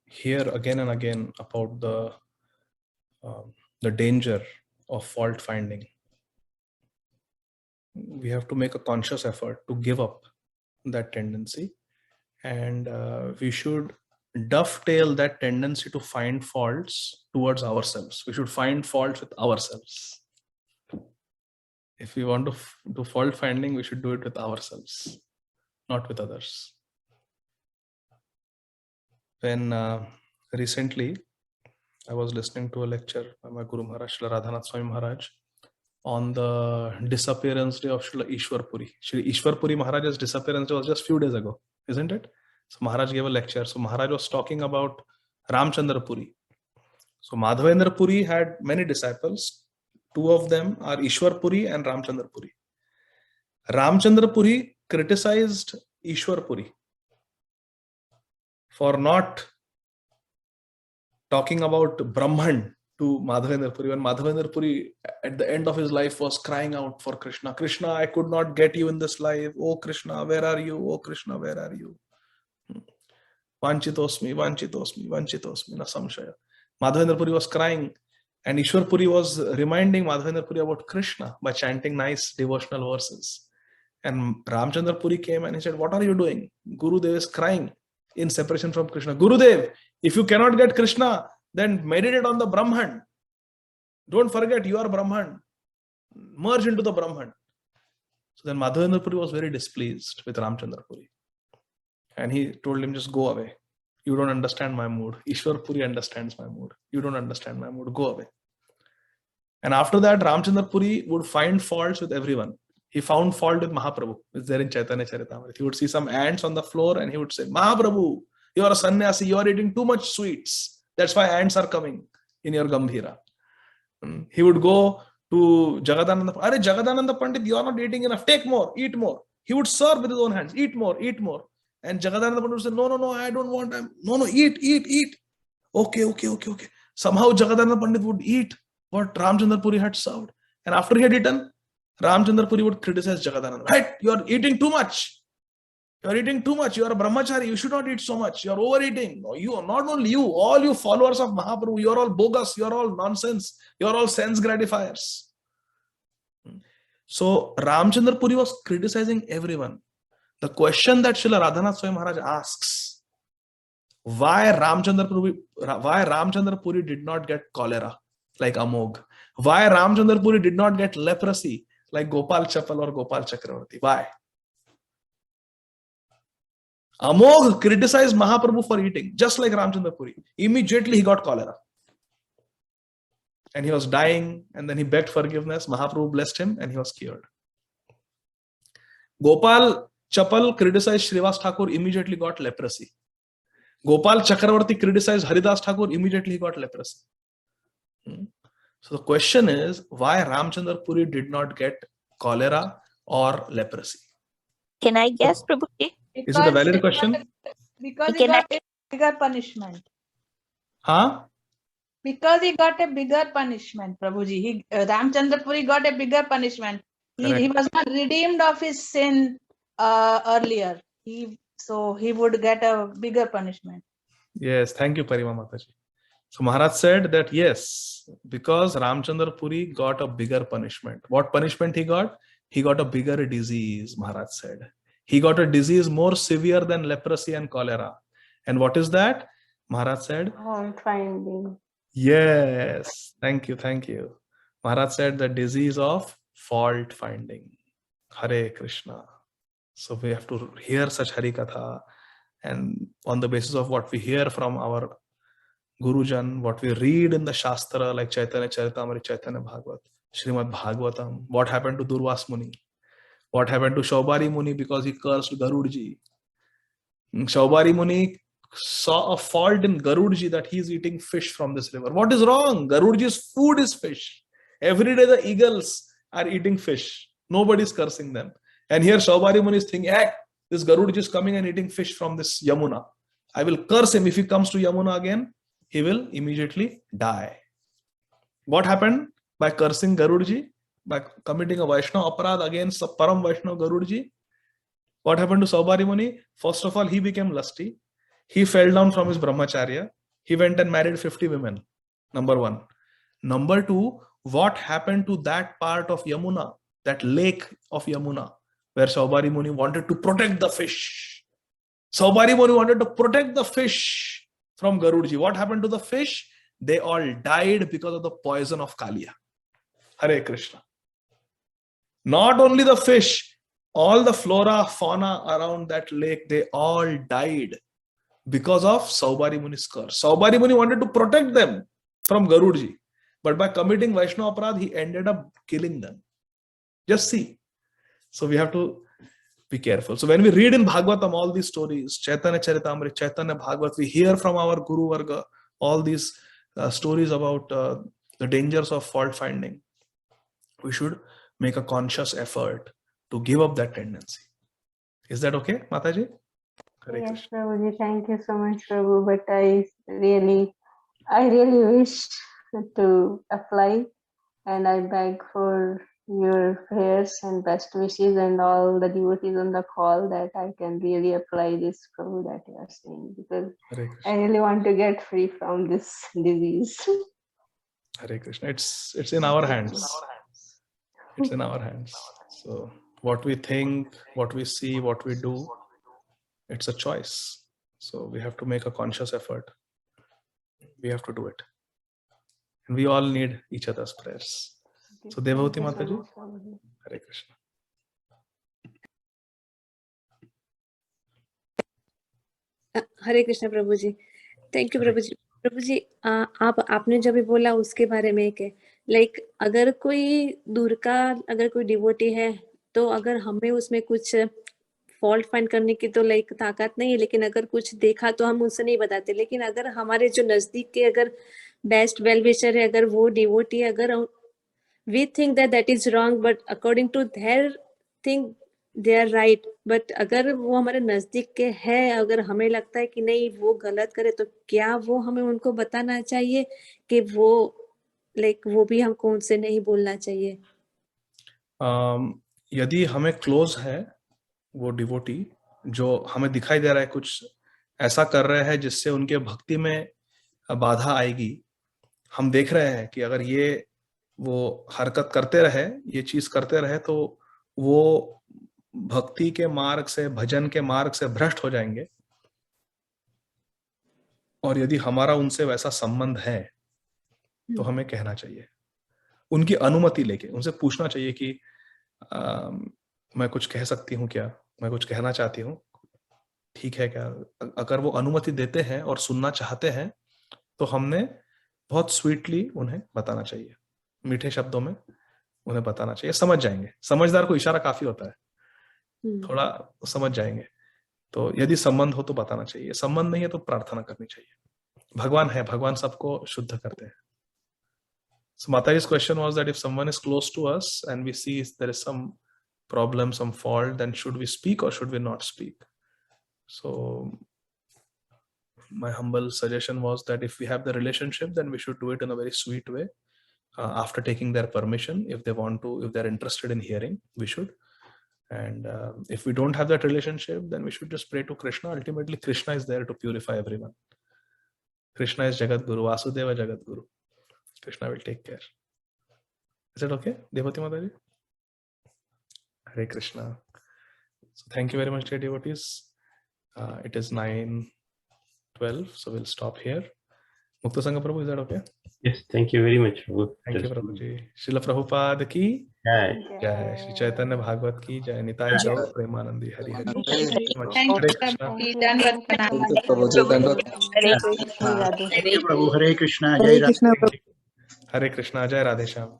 hear again and again about the danger of fault finding, we have to make a conscious effort to give up that tendency, and we should dovetail that tendency to find faults towards ourselves. We should find faults with ourselves. If we want to do fault finding, we should do it with ourselves, not with others. When recently I was listening to a lecture by my Guru Maharaj, Srila Radhanath Swami Maharaj, on the disappearance day of Srila Ishwar Puri. Srila Ishwar Puri Maharaj's disappearance day was just few days ago, isn't it? So Maharaj gave a lecture. So Maharaj was talking about Ramchandra Puri. So Madhavendra Puri had many disciples. Two of them are Ishwar Puri and Ramchandra Puri. Ramchandra Puri criticized Ishwar Puri for not talking about Brahman to Madhavendra Puri, when Madhavendra Puri at the end of his life was crying out for Krishna. Krishna, I could not get you in this life. Oh Krishna, where are you? Oh Krishna, where are you? Vanchitosmi, Vanchitosmi, Vanchitosmi, na samshaya. Madhavendra Puri was crying, and Ishwar Puri was reminding Madhavendra Puri about Krishna by chanting nice devotional verses. And Ramchandra Puri came and he said, "What are you doing? Gurudev is crying in separation from Krishna. Gurudev, if you cannot get Krishna, then meditate on the Brahman. Don't forget you are Brahman. Merge into the Brahman." So then Madhavendra Puri was very displeased with Ramchandra Puri. And he told him, "Just go away. You don't understand my mood. Ishwar Puri understands my mood. You don't understand my mood. Go away." And after that, Ramchandra Puri would find faults with everyone. He found fault with Mahaprabhu. It's there in Chaitanya Charitamrita. He would see some ants on the floor and he would say, "Mahaprabhu, you are a sannyasi. You are eating too much sweets. That's why ants are coming in your Gambhira." He would go to Jagadananda. "Are Jagadananda Pandit, you are not eating enough. Take more, eat more." He would serve with his own hands. "Eat more, eat more." And Jagadananda Pandit would say, "No, no, no, I don't want. No, eat, eat, eat." Okay. Somehow Jagadananda Pandit would eat what Ramchandra Puri had served. And after he had eaten, Ramchandra Puri would criticize Jagadananda. "Right, you are eating too much. You are eating too much. You are a brahmachari. You should not eat so much. You are overeating. No, you are not only you, all you followers of Mahaprabhu, you are all bogus. You are all nonsense. You are all sense gratifiers." So Ramchandra Puri was criticizing everyone. The question that Srila Radhanath Swami Maharaj asks, why Ramchandra Puri did not get cholera like Amogh? Why Ramchandra Puri did not get leprosy like Gopal Chapal or Gopal Chakravarti? Why? Amogh criticized Mahaprabhu for eating, just like Ramchandra Puri. Immediately he got cholera. And he was dying, and then he begged forgiveness. Mahaprabhu blessed him, and he was cured. Gopal Chapal criticized Srivas Thakur, immediately got leprosy. Gopal Chakravarti criticized Haridas Thakur, immediately got leprosy. So the question is, why Ramchandra Puri did not get cholera or leprosy?
Can I guess, Prabhuji?
Is it a valid question?
Because he got a bigger punishment.
Huh?
Because he got a bigger punishment, Prabhuji. Ramchandra Puri got a bigger punishment. He was not redeemed of his sin earlier. So he would get a bigger punishment.
Yes, thank you, Parima Mataji. So Maharaj said that yes, because Ramchandra Puri got a bigger punishment. What punishment he got? He got a bigger disease, Maharaj said. He got a disease more severe than leprosy and cholera. And what is that? Maharaj said?
Fault finding.
Yes, thank you. Maharaj said the disease of fault finding. Hare Krishna. So we have to hear such Hari Katha, and on the basis of what we hear from our Gurujan, what we read in the Shastra like Chaitanya Charitamrita, Chaitanya Bhāgavata, Śrīmad Bhāgavatam, what happened to Durvas Muni, what happened to Shaubari Muni because he cursed Garudji. Shaubari Muni saw a fault in Garudji that he is eating fish from this river. What is wrong? Garudji's food is fish. Every day the eagles are eating fish. Nobody is cursing them. And here Shaubari Muni is thinking, hey, this Garudji is coming and eating fish from this Yamuna. I will curse him. If he comes to Yamuna again, he will immediately die. What happened by cursing Garudji? By committing a Vaishnava aparad against a Param Vaishnava Garudji? What happened to Shaubari Muni? First of all, he became lusty. He fell down from his brahmacharya. He went and married 50 women. Number one. Number two, what happened to that part of Yamuna, that lake of Yamuna, where Shaubari Muni wanted to protect the fish? Shaubari Muni wanted to protect the fish from Garudji. What happened to the fish? They all died because of the poison of Kaliya. Hare Krishna. Not only the fish, all the flora, fauna around that lake, they all died because of Shaubari Muni's curse. Shaubari Muni wanted to protect them from Garudji, but by committing Vaishnava aparad, he ended up killing them. Just see. So we have to be careful. So when we read in Bhagavatam all these stories, Chaitanya Charitamrita, Chaitanya Bhāgavata, we hear from our Guru Varga all these stories about the dangers of fault finding. We should make a conscious effort to give up that tendency. Is that okay, Mataji?
Yes, Prabhuji, thank you so much, Prabhu. But I really wish to apply, and I beg for your prayers and best wishes and all the devotees on the call that I can really apply this, Prabhu, that you are saying, because I really want to get free from this disease.
Hare Krishna. It's in our hands. It's in our hands. So what we think, what we see, what we do, it's a choice. So we have to make a conscious effort. We have to do it. And we all need each other's prayers. So Devavati Mataji, Hare Krishna.
Hare Krishna Prabhu ji. Thank you Prabhu ji. Prabhu ji, आपने जब भी बोला उसके बारे में कि like अगर कोई दूर का अगर कोई डिवोटी है तो अगर हमें उसमें कुछ फॉल्ट फाइंड करने की तो लाइक ताकत नहीं है, लेकिन अगर कुछ देखा तो हम उससे नहीं बताते. लेकिन अगर हमारे जो नजदीक के अगर बेस्ट वेल विशर है, अगर वो डिवोटी, अगर we think that is wrong but according to their think they are right, but अगर वो हमारे नजदीक के है, अगर हमें लगता है कि नहीं वो गलत करे, तो क्या वो हमें उनको बताना चाहिए कि वो लाइक वो भी हमको उनसे नहीं बोलना चाहिए?
यदि हमें क्लोज है वो डिवोटी, जो हमें दिखाई दे रहा है कुछ ऐसा कर रहे हैं जिससे उनके भक्ति में बाधा आएगी, हम देख रहे हैं कि अगर ये वो हरकत करते रहे, ये चीज करते रहे, तो वो भक्ति के मार्ग से, भजन के मार्ग से भ्रष्ट हो जाएंगे. और यदि हमारा उनसे वैसा संबंध है तो हमें कहना चाहिए, उनकी अनुमति लेके उनसे पूछना चाहिए कि मैं कुछ कह सकती हूँ क्या, मैं कुछ कहना चाहती हूँ, ठीक है क्या? अगर वो अनुमति देते हैं और सुनना चाहते हैं तो हमने बहुत स्वीटली उन्हें बताना चाहिए, मीठे शब्दों में उन्हें बताना चाहिए. समझ जाएंगे, समझदार को इशारा काफी होता है, थोड़ा समझ जाएंगे. तो यदि संबंध हो तो बताना चाहिए, संबंध नहीं है तो प्रार्थना करनी चाहिए. भगवान है, भगवान सबको शुद्ध करते हैं. So Mataji's question was that if someone is close to us and we see there is some problem, some fault, then should we speak or should we not speak? So my humble suggestion was that if we have the relationship, then we should do it in a very sweet way, after taking their permission. If they want to, if they're interested in hearing, we should. And if we don't have that relationship, then we should just pray to Krishna. Ultimately, Krishna is there to purify everyone. Krishna is Jagat Guru, Vasudeva Jagat Guru. Krishna will take care. Is that okay, Devati Mataji? Hare Krishna. So thank you very much, dear devotees. It is 9:12, so we'll stop here. Mukta Sangha Prabhu, is that okay?
Yes, thank you very much, Prabhu.
Thank you, Prabhuji. Srila Prabhupada ki
Jai.
jai. Shri Caitanya Bhāgavata ki jai. Nitai Gaur Premanandi Hari Hari.
Thank
Hare
you,
Krishna.
Prabhuji. Dandavat pranam.
Hare
Hare Krishna.
Prabhu, Hare Krishna, Jai Radhe.
Hare Krishna. Jai Radhe Shyam.